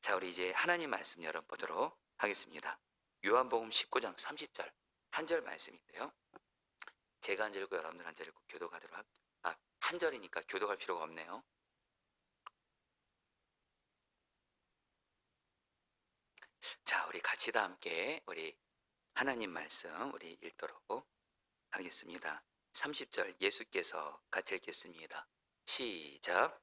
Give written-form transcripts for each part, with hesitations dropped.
자, 우리 이제 하나님 말씀 열어보도록 하겠습니다. 요한복음 19장 30절 한 절 말씀인데요. 제가 한 절 읽고 여러분들 한 절 읽고 교독하도록 한 절이니까 교독할 필요가 없네요. 자, 우리 같이 다 함께 우리 하나님 말씀 우리 읽도록 하겠습니다. 30절 예수께서 같이 읽겠습니다. 시작.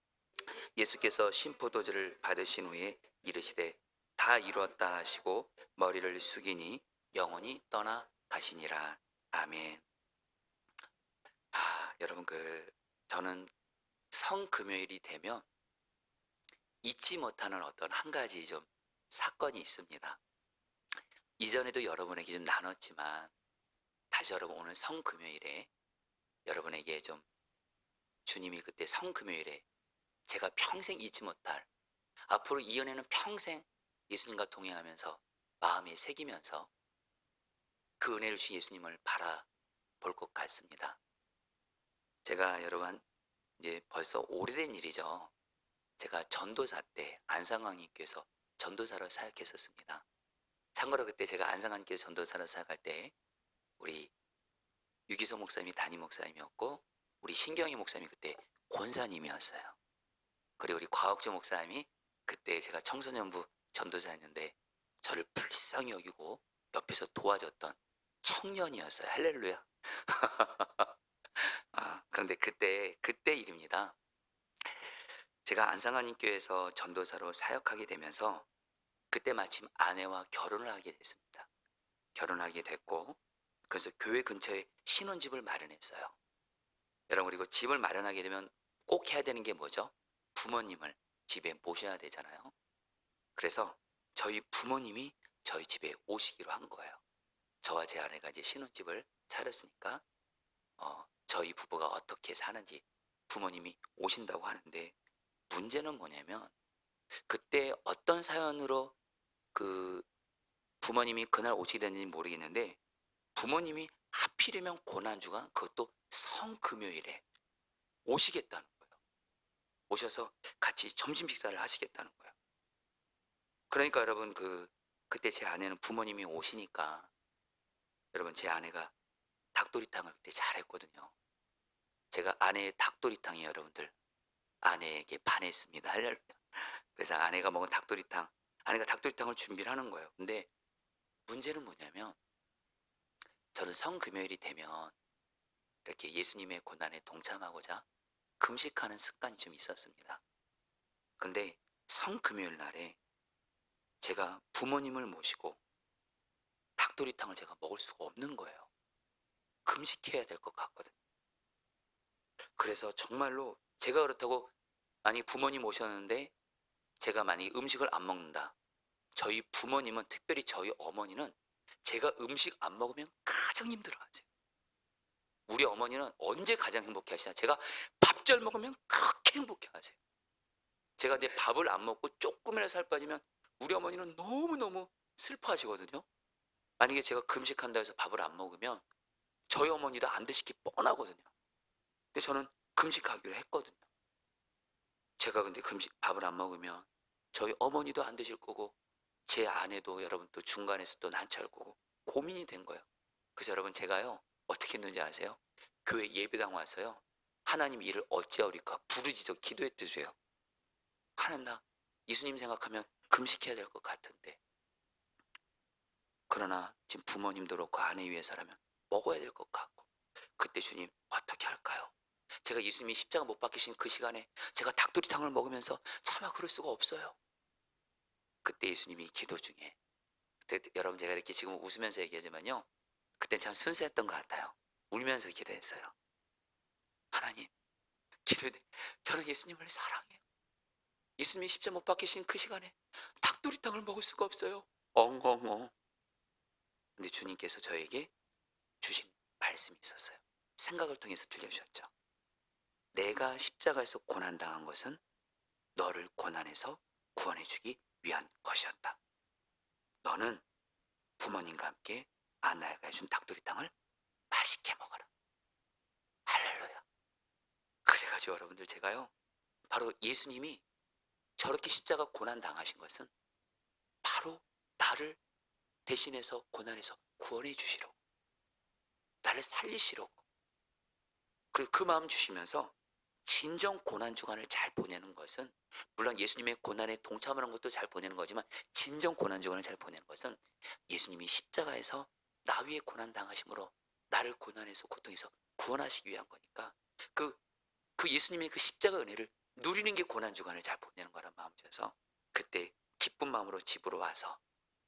예수께서 신포도주를 받으신 후에 이르시되 다 이루었다 하시고 머리를 숙이니 영혼이 떠나 가시니라. 아멘. 여러분 저는 성금요일이 되면 잊지 못하는 어떤 한 가지 좀 사건이 있습니다. 이전에도 여러분에게 좀 나눴지만 다시 여러분 오늘 성금요일에 여러분에게 좀 주님이 그때 성금요일에 제가 평생 잊지 못할, 앞으로 이 은혜는 평생 예수님과 동행하면서 마음에 새기면서 그 은혜를 주신 예수님을 바라볼 것 같습니다. 제가 여러분 이제 벌써 오래된 일이죠. 제가 전도사 때 안상광님께서 전도사로 사역했었습니다. 참고로 그때 제가 안상광님께서 전도사로 사역할 때 우리 유기소 목사님이 담임 목사님이었고 우리 신경희 목사님이 그때 권사님이었어요. 그리고 우리 과옥조 목사님이 그때 제가 청소년부 전도사였는데 저를 불쌍히 여기고 옆에서 도와줬던 청년이었어요. 할렐루야. 그런데 그때 일입니다. 제가 안상환님 교회에서 전도사로 사역하게 되면서 그때 마침 아내와 결혼을 하게 됐습니다. 결혼하게 됐고 그래서 교회 근처에 신혼집을 마련했어요. 여러분, 그리고 집을 마련하게 되면 꼭 해야 되는 게 뭐죠? 부모님을 집에 모셔야 되잖아요. 그래서 저희 부모님이 저희 집에 오시기로 한 거예요. 저와 제 아내가 이제 신혼집을 차렸으니까 저희 부부가 어떻게 사는지 부모님이 오신다고 하는데, 문제는 뭐냐면 그때 어떤 사연으로 그 부모님이 그날 오시게 됐는지 모르겠는데 부모님이 하필이면 고난주간 그것도 성금요일에 오시겠다는 거예요. 오셔서 같이 점심 식사를 하시겠다는 거예요. 그러니까 여러분 그때 제 아내는 부모님이 오시니까 여러분 제 아내가 닭도리탕을 그때 잘했거든요. 제가 아내의 닭도리탕이 여러분들 아내에게 반했습니다. 할렐루야. 그래서 아내가 먹은 아내가 닭도리탕을 준비를 하는 거예요. 근데 문제는 뭐냐면 저는 성금요일이 되면 이렇게 예수님의 고난에 동참하고자 금식하는 습관이 좀 있었습니다. 근데 성금요일 날에 제가 부모님을 모시고 닭도리탕을 제가 먹을 수가 없는 거예요. 금식해야 될 것 같거든요. 그래서 정말로 제가 그렇다고 만약 부모님 오셨는데 제가 만약에 음식을 안 먹는다. 저희 부모님은, 특별히 저희 어머니는 제가 음식 안 먹으면 가장 힘들어하세요. 우리 어머니는 언제 가장 행복해 하시나? 제가 밥잘 먹으면 그렇게 행복해 하세요. 제가 내 밥을 안 먹고 조금이라도 살 빠지면 우리 어머니는 너무너무 슬퍼하시거든요. 만약에 제가 금식한다 해서 밥을 안 먹으면 저희 어머니도 안 드실 게 뻔하거든요. 근데 저는 금식하기로 했거든요. 제가 근데 밥을 안 먹으면 저희 어머니도 안 드실 거고 제 아내도 여러분 또 중간에서 또 난처할 거고 고민이 된 거예요. 그래서 여러분 제가요 어떻게 했는지 아세요? 교회 예배당 와서요 하나님 일을 어찌하오리까 부르짖어 기도했듯이요. 하나님, 나 예수님 생각하면 금식해야 될 것 같은데, 그러나 지금 부모님도 그렇고 아내 위해서라면 먹어야 될 것 같고, 그때 주님 어떻게 할까요? 제가 예수님이 십자가 못 박히신 그 시간에 제가 닭도리탕을 먹으면서 차마 그럴 수가 없어요. 그때 예수님이 기도 중에, 그때 여러분 제가 이렇게 지금 웃으면서 얘기하지만요 그때 참 순수했던 것 같아요. 울면서 기도했어요. 하나님, 기도해. 저는 예수님을 사랑해요. 예수님이 십자가 못 박히신 그 시간에 닭도리탕을 먹을 수가 없어요. 엉엉엉. 근데 주님께서 저에게 주신 말씀이 있었어요. 생각을 통해서 들려주셨죠. 내가 십자가에서 고난당한 것은 너를 고난에서 구원해주기 위한 것이었다. 너는 부모님과 함께 아나가 해준 닭도리탕을 맛있게 먹어라. 할렐루야. 그래가지고 여러분들 제가요 바로 예수님이 저렇게 십자가 고난 당하신 것은 바로 나를 대신해서 고난에서 구원해 주시려고, 나를 살리시려고, 그리고 그 마음 주시면서 진정 고난 주간을 잘 보내는 것은, 물론 예수님의 고난에 동참하는 것도 잘 보내는 거지만 진정 고난 주간을 잘 보내는 것은 예수님이 십자가에서 나 위에 고난 당하심으로 나를 고난에서 고통에서 구원하시기 위한 거니까, 그, 그 예수님의 그 십자가 은혜를 누리는 게 고난 주간을 잘 보내는 거란 마음 줘서 그때 기쁜 마음으로 집으로 와서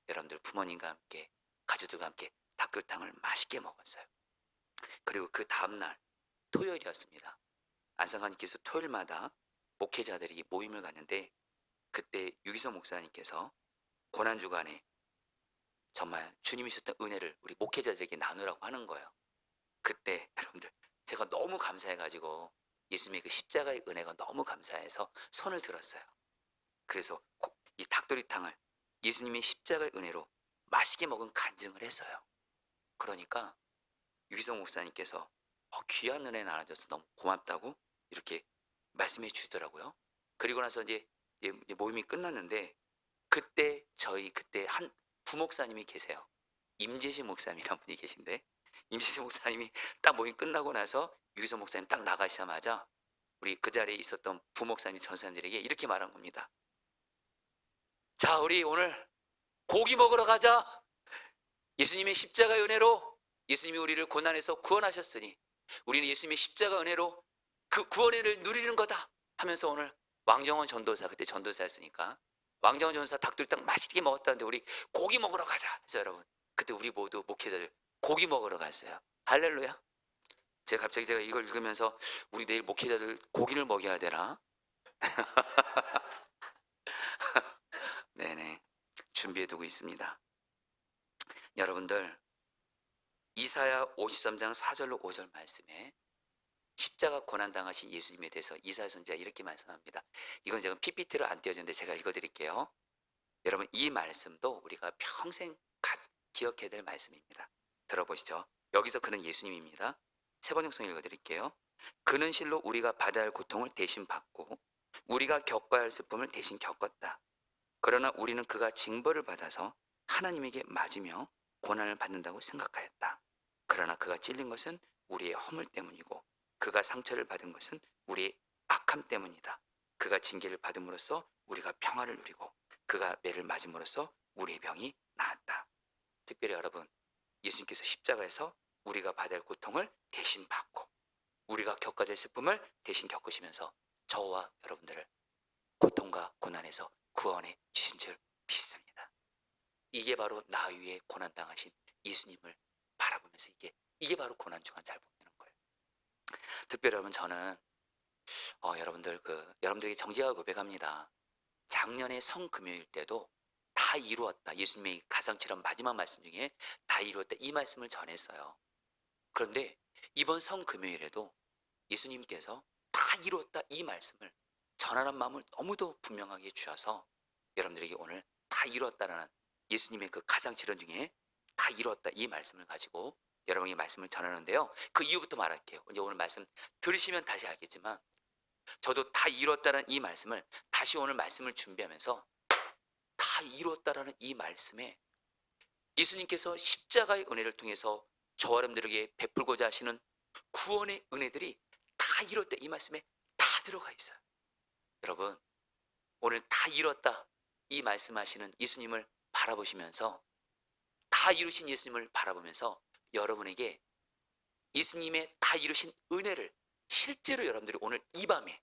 여러분들 부모님과 함께, 가족들과 함께 닭도리탕을 맛있게 먹었어요. 그리고 그 다음날 토요일이었습니다. 안상관님께서 토요일마다 목회자들이 모임을 갔는데, 그때 유기성 목사님께서 고난주간에 정말 주님이 주셨던 은혜를 우리 목회자들에게 나누라고 하는 거예요. 그때 여러분들 제가 너무 감사해가지고 예수님의 그 십자가의 은혜가 너무 감사해서 손을 들었어요. 그래서 이 닭도리탕을 예수님의 십자가의 은혜로 맛있게 먹은 간증을 했어요. 그러니까 유기성 목사님께서 귀한 은혜 나눠줘서 너무 고맙다고 이렇게 말씀해 주시더라고요. 그리고 나서 이제 모임이 끝났는데, 그때 그때 한 부목사님이 계세요. 임재신 목사님이란 분이 계신데, 임재신 목사님이 딱 모임 끝나고 나서 유기성 목사님 딱 나가시자마자 우리 그 자리에 있었던 부목사님 전사님들에게 이렇게 말한 겁니다. 자, 우리 오늘 고기 먹으러 가자. 예수님의 십자가의 은혜로 예수님이 우리를 고난에서 구원하셨으니 우리는 예수님의 십자가 은혜로 그 구원을 누리는 거다 하면서 오늘 왕정원 전도사, 그때 전도사였으니까 왕정원 전도사 닭도리탕 맛있게 먹었다는데 우리 고기 먹으러 가자 해서 여러분 그때 우리 모두 목회자들 고기 먹으러 갔어요. 할렐루야. 제가 이걸 읽으면서 우리 내일 목회자들 고기를 먹여야 되나? 네네, 준비해두고 있습니다. 여러분들, 이사야 53장 4절로 5절 말씀에 십자가 고난당하신 예수님에 대해서 이사야 선지자가 이렇게 말씀합니다. 이건 제가 PPT로 안 띄워졌는데 제가 읽어드릴게요. 여러분, 이 말씀도 우리가 평생 기억해야 될 말씀입니다. 들어보시죠. 여기서 그는 예수님입니다. 세 번 형성 읽어드릴게요. 그는 실로 우리가 받아야 할 고통을 대신 받고 우리가 겪어야 할 슬픔을 대신 겪었다. 그러나 우리는 그가 징벌을 받아서 하나님에게 맞으며 고난을 받는다고 생각하였다. 그러나 그가 찔린 것은 우리의 허물 때문이고 그가 상처를 받은 것은 우리의 악함 때문이다. 그가 징계를 받음으로써 우리가 평화를 누리고 그가 매를 맞음으로써 우리의 병이 나았다. 특별히 여러분, 예수님께서 십자가에서 우리가 받아야 할 고통을 대신 받고 우리가 겪어야 될 슬픔을 대신 겪으시면서 저와 여러분들을 고통과 고난에서 구원해 주신 줄 믿습니다. 이게 바로 나 위에 고난당하신 예수님을 바라보면서 이게 바로 고난주간 잘 보내는 거예요. 특별히 여러분, 저는 여러분들에게 정직하게 고백합니다. 작년에 성금요일 때도 다 이루었다, 예수님의 가상칠한 마지막 말씀 중에 다 이루었다, 이 말씀을 전했어요. 그런데 이번 성금요일에도 예수님께서 다 이루었다 이 말씀을 전하는 마음을 너무도 분명하게 주셔서 여러분들에게 오늘 다 이루었다라는 예수님의 그 가상칠언 중에 다 이루었다 이 말씀을 가지고 여러분에게 말씀을 전하는데요. 그 이유부터 말할게요. 이제 오늘 말씀 들으시면 다시 알겠지만 저도 다 이루었다는 이 말씀을 다시 오늘 말씀을 준비하면서 다 이루었다라는 이 말씀에 예수님께서 십자가의 은혜를 통해서 저와 여러분들에게 베풀고자 하시는 구원의 은혜들이 다 이뤘다 이 말씀에 다 들어가 있어요. 여러분, 오늘 다 이뤘다 이 말씀하시는 예수님을 바라보시면서, 다 이루신 예수님을 바라보면서 여러분에게 예수님의 다 이루신 은혜를 실제로 여러분들이 오늘 이 밤에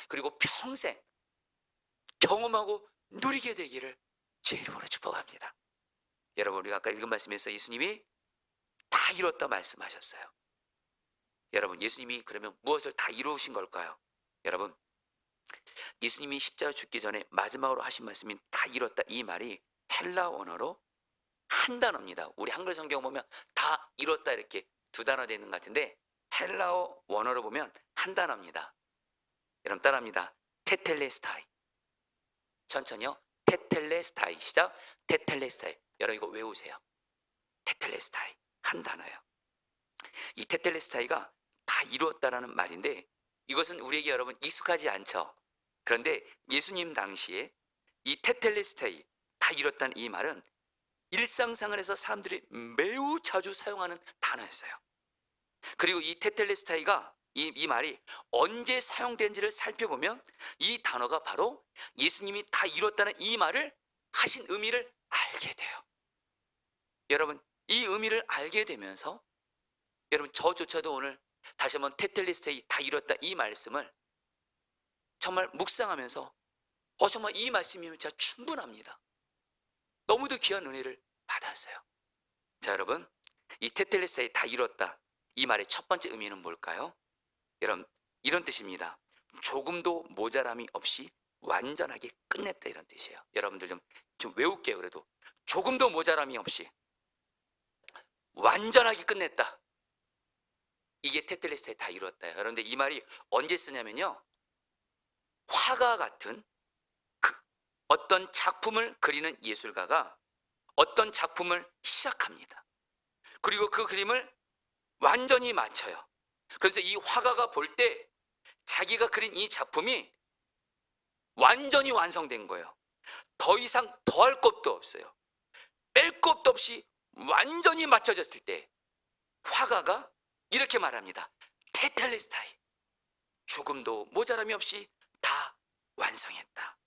그리고 평생 경험하고 누리게 되기를 제 이름으로 축복합니다. 여러분, 우리가 아까 읽은 말씀에서 예수님이 다 이뤘다 말씀하셨어요. 여러분, 예수님이 그러면 무엇을 다 이루신 걸까요? 여러분, 예수님이 십자가 죽기 전에 마지막으로 하신 말씀이 다 이뤘다 이 말이 헬라 언어로 한 단어입니다. 우리 한글 성경 보면 다 이뤘다 이렇게 두 단어 되어 있는 것 같은데 헬라어 원어로 보면 한 단어입니다. 여러분 따라합니다. 테텔레스타이. 천천히요. 테텔레스타이. 시작. 테텔레스타이. 여러분 이거 외우세요. 테텔레스타이. 한 단어예요. 이 테텔레스타이가 다 이루었다라는 말인데 이것은 우리에게 여러분 익숙하지 않죠. 그런데 예수님 당시에 이 테텔레스타이, 다 다 이뤘다는 이 말은 일상생활에서 사람들이 매우 자주 사용하는 단어였어요. 그리고 이 테텔레스타이가 이 말이 언제 사용된지를 살펴보면 이 단어가 바로 예수님이 다 이뤘다는 이 말을 하신 의미를 알게 돼요. 여러분, 이 의미를 알게 되면서 여러분, 저조차도 오늘 다시 한번 테텔레스타이 다 이뤘다 이 말씀을 정말 묵상하면서 정말 이 말씀이면 진짜 충분합니다. 너무도 귀한 은혜를 받았어요. 자, 여러분, 이 테텔레스타이 다 이뤘다 이 말의 첫 번째 의미는 뭘까요? 여러분, 이런 뜻입니다. 조금도 모자람이 없이 완전하게 끝냈다, 이런 뜻이에요. 여러분들 좀 외울게요. 그래도 조금도 모자람이 없이 완전하게 끝냈다, 이게 테텔레스타이 다 이뤘다. 여러분들 이 말이 언제 쓰냐면요, 화가 같은 어떤 작품을 그리는 예술가가 어떤 작품을 시작합니다. 그리고 그 그림을 완전히 마쳐요. 그래서 이 화가가 볼 때 자기가 그린 이 작품이 완전히 완성된 거예요. 더 이상 더할 것도 없어요. 뺄 것도 없이 완전히 맞춰졌을 때 화가가 이렇게 말합니다. 테텔레스타이, 조금도 모자람이 없이 다 완성했다,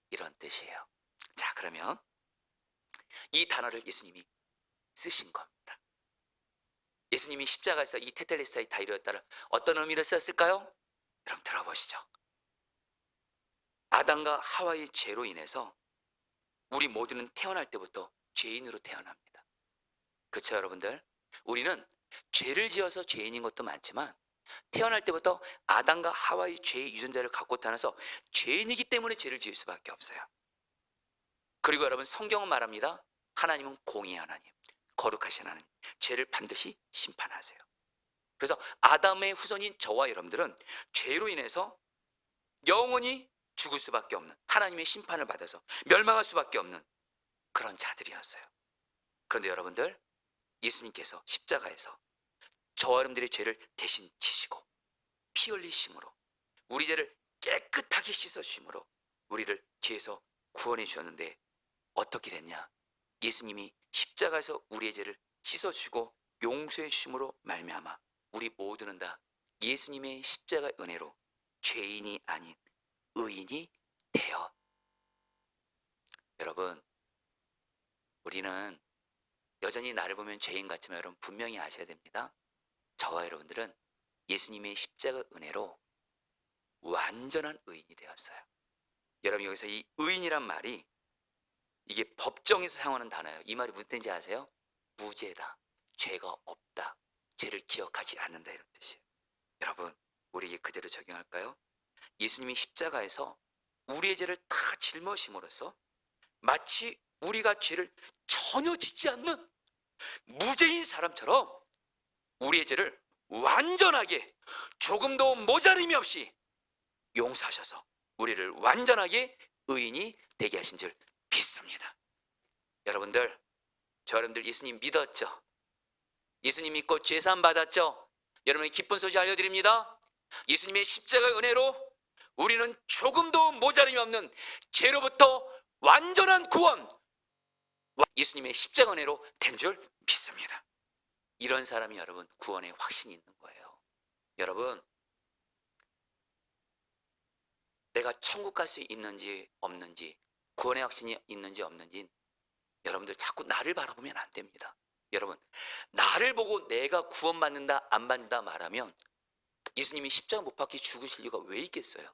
이런 뜻이에요. 자, 그러면 이 단어를 예수님이 쓰신 겁니다. 예수님이 십자가에서 이 테텔레스타이 다 이루었다를 어떤 의미를 썼을까요? 그럼 들어보시죠. 아담과 하와의 죄로 인해서 우리 모두는 태어날 때부터 죄인으로 태어납니다. 그렇죠, 여러분들? 우리는 죄를 지어서 죄인인 것도 많지만 태어날 때부터 아담과 하와의 죄의 유전자를 갖고 태어나서 죄인이기 때문에 죄를 지을 수밖에 없어요. 그리고 여러분, 성경은 말합니다. 하나님은 공의의 하나님, 거룩하신 하나님, 죄를 반드시 심판하세요. 그래서 아담의 후손인 저와 여러분들은 죄로 인해서 영원히 죽을 수밖에 없는, 하나님의 심판을 받아서 멸망할 수밖에 없는 그런 자들이었어요. 그런데 여러분들, 예수님께서 십자가에서 저와 여러분들의 죄를 대신 지시고 피 흘리심으로 우리 죄를 깨끗하게 씻어주심으로 우리를 죄에서 구원해 주셨는데 어떻게 됐냐? 예수님이 십자가에서 우리의 죄를 씻어주고 용서해 주심으로 말미암아 우리 모두는 다 예수님의 십자가의 은혜로 죄인이 아닌 의인이 되어. 여러분, 우리는 여전히 나를 보면 죄인 같지만 여러분 분명히 아셔야 됩니다. 저와 여러분들은 예수님의 십자가 은혜로 완전한 의인이 되었어요. 여러분, 여기서 이 의인이란 말이 이게 법정에서 사용하는 단어예요. 이 말이 무슨 뜻인지 아세요? 무죄다, 죄가 없다, 죄를 기억하지 않는다, 이런 뜻이에요. 여러분, 우리에게 그대로 적용할까요? 예수님이 십자가에서 우리의 죄를 다 짊어심으로써 마치 우리가 죄를 전혀 짓지 않는 무죄인 사람처럼 우리의 죄를 완전하게 조금도 모자림이 없이 용서하셔서 우리를 완전하게 의인이 되게 하신 줄 믿습니다. 여러분들, 여러분들 예수님 믿었죠? 예수님 믿고 죄사함 받았죠? 여러분의 기쁜 소식 알려드립니다. 예수님의 십자가의 은혜로 우리는 조금도 모자림이 없는 죄로부터 완전한 구원, 예수님의 십자가 은혜로 된 줄 믿습니다. 이런 사람이 여러분 구원의 확신이 있는 거예요. 여러분, 내가 천국 갈 수 있는지 없는지, 구원의 확신이 있는지 없는지 여러분들 자꾸 나를 바라보면 안 됩니다. 여러분, 나를 보고 내가 구원받는다 안 받는다 말하면 예수님이 십자가 못 박혀 죽으실 이유가 왜 있겠어요?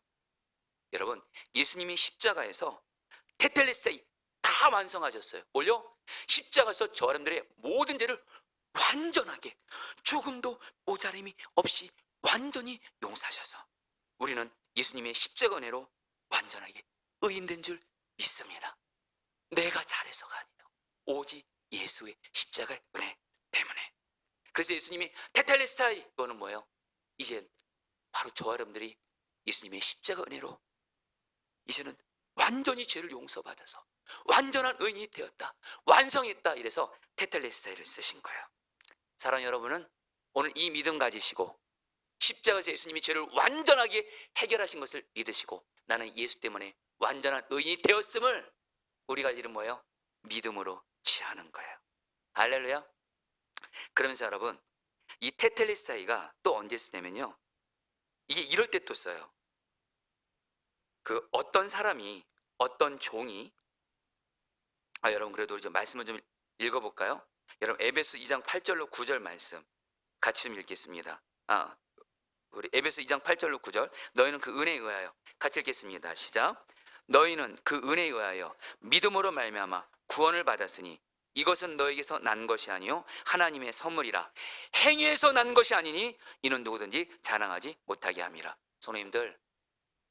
여러분, 예수님이 십자가에서 테텔레스타이 다 완성하셨어요. 뭘요? 십자가에서 저 사람들의 모든 죄를 완전하게 조금도 모자림이 없이 완전히 용서하셔서 우리는 예수님의 십자가 은혜로 완전하게 의인된 줄 믿습니다. 내가 잘해서가 아니에요. 오직 예수의 십자가의 은혜 때문에. 그래서 예수님이 테텔레스타이, 이거는 뭐예요? 이제 바로 저와 여러분들이 예수님의 십자가 은혜로 이제는 완전히 죄를 용서받아서 완전한 의인이 되었다, 완성했다, 이래서 테텔레스타이를 쓰신 거예요. 사랑하는 여러분은 오늘 이 믿음 가지시고 십자가에서 예수님이 죄를 완전하게 해결하신 것을 믿으시고 나는 예수 때문에 완전한 의인이 되었음을 우리가 할 일은 뭐예요? 믿음으로 취하는 거예요. 할렐루야. 그러면서 여러분, 이 테텔레스타이가 또 언제 쓰냐면요, 이게 이럴 때 또 써요. 그 어떤 사람이, 어떤 종이, 여러분 그래도 이제 말씀을 좀 읽어볼까요? 여러분 에베소 2장 8절로 9절 말씀 같이 좀 읽겠습니다. 우리 에베소 2장 8절로 9절. 너희는 그 은혜에 의하여, 같이 읽겠습니다. 시작. 너희는 그 은혜에 의하여 믿음으로 말미암아 구원을 받았으니 이것은 너에게서 난 것이 아니요 하나님의 선물이라. 행위에서 난 것이 아니니 이는 누구든지 자랑하지 못하게 함이라. 성도님들,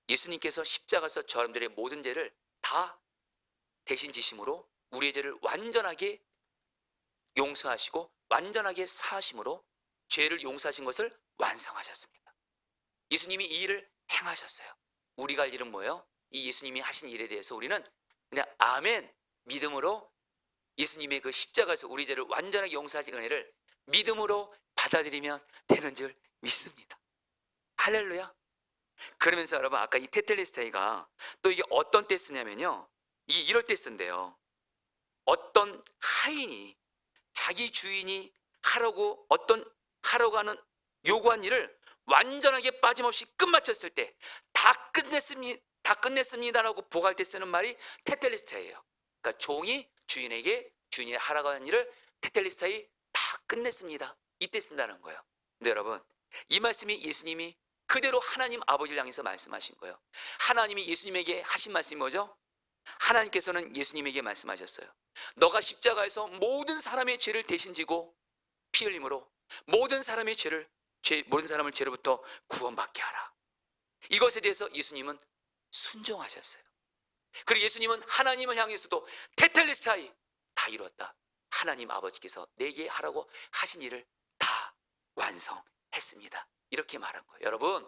예수님께서 십자가에서 저람들의 모든 죄를 다 대신 지심으로 우리의 죄를 완전하게 용서하시고 완전하게 사하심으로 죄를 용서하신 것을 완성하셨습니다. 예수님이 이 일을 행하셨어요. 우리가 할 일은 뭐예요? 이 예수님이 하신 일에 대해서 우리는 그냥 아멘, 믿음으로 예수님의 그 십자가에서 우리 죄를 완전하게 용서하신 은혜를 믿음으로 받아들이면 되는 줄 믿습니다. 할렐루야. 그러면서 여러분, 아까 이 테텔레스타이가 또 이게 어떤 때 쓰냐면요, 이게 이럴 때 쓴대요. 어떤 하인이 자기 주인이 하라고 하는 요구한 일을 완전하게 빠짐없이 끝마쳤을 때 다 끝냈습니다라고 보고할 때 쓰는 말이 테텔레스타이예요. 그러니까 종이 주인이 하라고 한 일을 테텔레스타이 다 끝냈습니다, 이때 쓴다는 거예요. 근데 여러분, 이 말씀이 예수님이 그대로 하나님 아버지를 향해서 말씀하신 거예요. 하나님이 예수님에게 하신 말씀이 뭐죠? 하나님께서는 예수님에게 말씀하셨어요. 너가 십자가에서 모든 사람의 죄를 대신 지고 피 흘림으로 모든 사람을 죄로부터 구원받게 하라. 이것에 대해서 예수님은 순종하셨어요. 그리고 예수님은 하나님을 향해서도 테텔레스타이 다 이루었다. 하나님 아버지께서 내게 하라고 하신 일을 다 완성했습니다, 이렇게 말한 거예요. 여러분,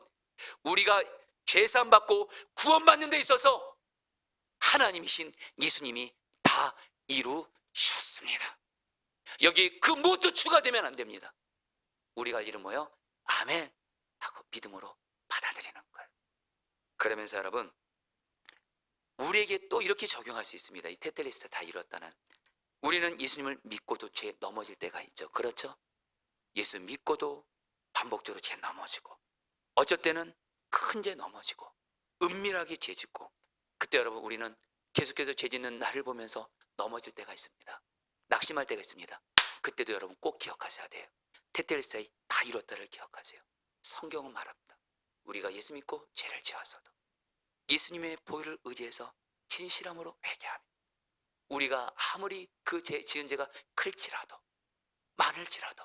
우리가 죄사함 받고 구원받는 데 있어서 하나님이신 예수님이 다 이루셨습니다. 여기 그 무엇도 추가되면 안 됩니다. 우리가 할 일은 뭐예요? 아멘 하고 믿음으로 받아들이는 거예요. 그러면서 여러분, 우리에게 또 이렇게 적용할 수 있습니다. 이 테텔레스타 다 이뤘다는, 우리는 예수님을 믿고도 죄에 넘어질 때가 있죠. 그렇죠? 예수 믿고도 반복적으로 죄 넘어지고, 어쩔 때는 큰 죄 넘어지고 은밀하게 죄 짓고, 그때 여러분 우리는 계속해서 죄 짓는 나를 보면서 넘어질 때가 있습니다. 낙심할 때가 있습니다. 그때도 여러분 꼭 기억하셔야 돼요. 테텔레스타이 다 이뤘다를 기억하세요. 성경은 말합니다. 우리가 예수 믿고 죄를 지었어도 예수님의 보혈을 의지해서 진실함으로 회개하며, 우리가 아무리 그 지은 죄가 클지라도 많을지라도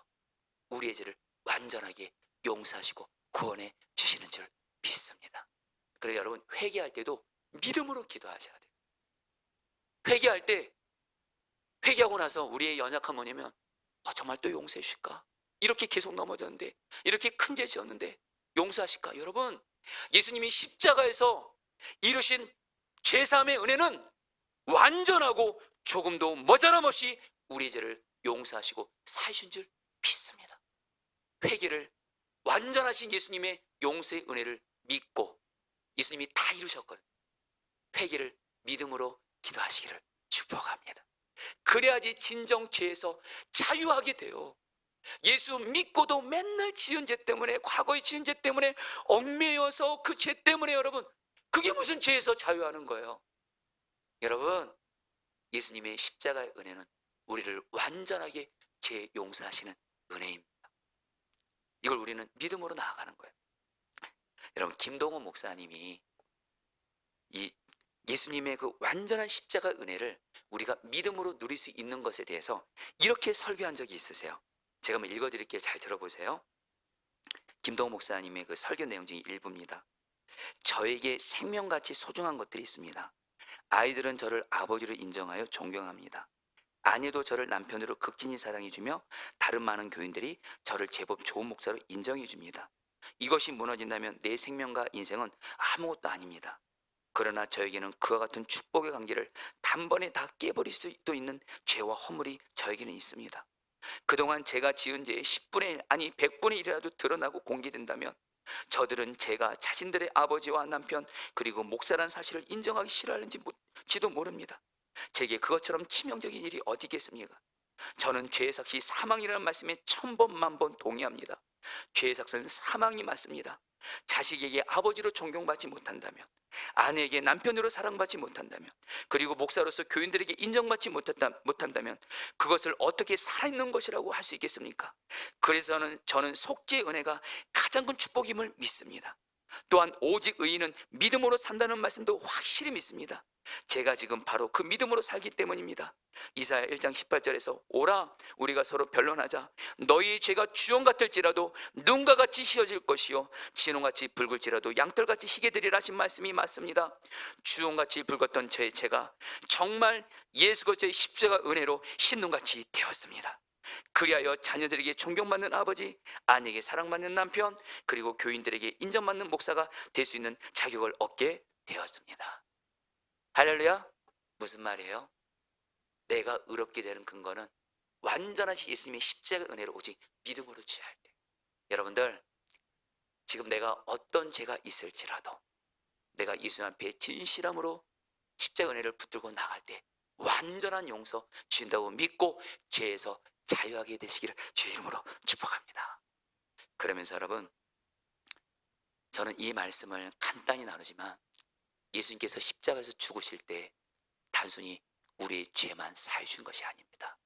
우리의 죄를 완전하게 용서하시고 구원해 주시는 줄 믿습니다. 그래서 여러분, 회개할 때도 믿음으로 기도하셔야 돼요. 회개할 때, 회개하고 나서 우리의 연약함 뭐냐면, 정말 또 용서해 주실까? 이렇게 계속 넘어졌는데, 이렇게 큰 죄 지었는데 용서하실까? 여러분, 예수님이 십자가에서 이루신 죄사함의 은혜는 완전하고 조금도 모자람 없이 우리의 죄를 용서하시고 사하신 줄 믿습니다. 회개를, 완전하신 예수님의 용서의 은혜를 믿고 예수님이 다 이루셨거든요. 회개를 믿음으로 기도하시기를 축복합니다. 그래야지 진정 죄에서 자유하게 돼요. 예수 믿고도 맨날 지은 죄 때문에, 과거의 지은 죄 때문에 얽매여서 그 죄 때문에 여러분, 그게 무슨 죄에서 자유하는 거예요? 여러분, 예수님의 십자가의 은혜는 우리를 완전하게 죄 용서하시는 은혜입니다. 이걸 우리는 믿음으로 나아가는 거예요. 여러분, 김동호 목사님이 이 예수님의 그 완전한 십자가 은혜를 우리가 믿음으로 누릴 수 있는 것에 대해서 이렇게 설교한 적이 있으세요. 제가 한번 읽어드릴게요. 잘 들어보세요. 김동호 목사님의 그 설교 내용 중에 일부입니다. 저에게 생명같이 소중한 것들이 있습니다. 아이들은 저를 아버지로 인정하여 존경합니다. 아내도 저를 남편으로 극진히 사랑해주며 다른 많은 교인들이 저를 제법 좋은 목사로 인정해줍니다. 이것이 무너진다면 내 생명과 인생은 아무것도 아닙니다. 그러나 저에게는 그와 같은 축복의 관계를 단번에 다 깨버릴 수도 있는 죄와 허물이 저에게는 있습니다. 그동안 제가 지은 죄의 10분의 1 아니 100분의 1이라도 드러나고 공개된다면 저들은 제가 자신들의 아버지와 남편 그리고 목사란 사실을 인정하기 싫어하는지도 모릅니다. 제게 그것처럼 치명적인 일이 어디 있겠습니까? 저는 죄의 삭시 사망이라는 말씀에 천번 만번 동의합니다. 죄의 삭은 사망이 맞습니다. 자식에게 아버지로 존경받지 못한다면, 아내에게 남편으로 사랑받지 못한다면, 그리고 목사로서 교인들에게 인정받지 못한다면 그것을 어떻게 살아있는 것이라고 할 수 있겠습니까? 그래서 저는 속죄의 은혜가 가장 큰 축복임을 믿습니다. 또한 오직 의인은 믿음으로 산다는 말씀도 확실히 믿습니다. 제가 지금 바로 그 믿음으로 살기 때문입니다. 이사야 1장 18절에서 오라 우리가 서로 변론하자. 너희의 죄가 주홍 같을지라도 눈과 같이 희어질 것이요 진홍같이 붉을지라도 양털같이 희게 되리라 하신 말씀이 맞습니다. 주홍같이 붉었던 저의 죄가 정말 예수 그리스도의 십자가 은혜로 흰눈같이 되었습니다. 그리하여 자녀들에게 존경받는 아버지, 아내에게 사랑받는 남편, 그리고 교인들에게 인정받는 목사가 될 수 있는 자격을 얻게 되었습니다. 할렐루야. 무슨 말이에요? 내가 의롭게 되는 근거는 완전하신 예수님의 십자가 은혜로 오직 믿음으로 취할 때. 여러분들, 지금 내가 어떤 죄가 있을지라도 내가 예수님 앞에 진실함으로 십자가 은혜를 붙들고 나갈 때 완전한 용서 주신다고 믿고 죄에서 자유하게 되시기를 주의 이름으로 축복합니다. 그러면서 여러분, 저는 이 말씀을 간단히 나누지만 예수님께서 십자가에서 죽으실 때 단순히 우리의 죄만 사해 준 것이 아닙니다.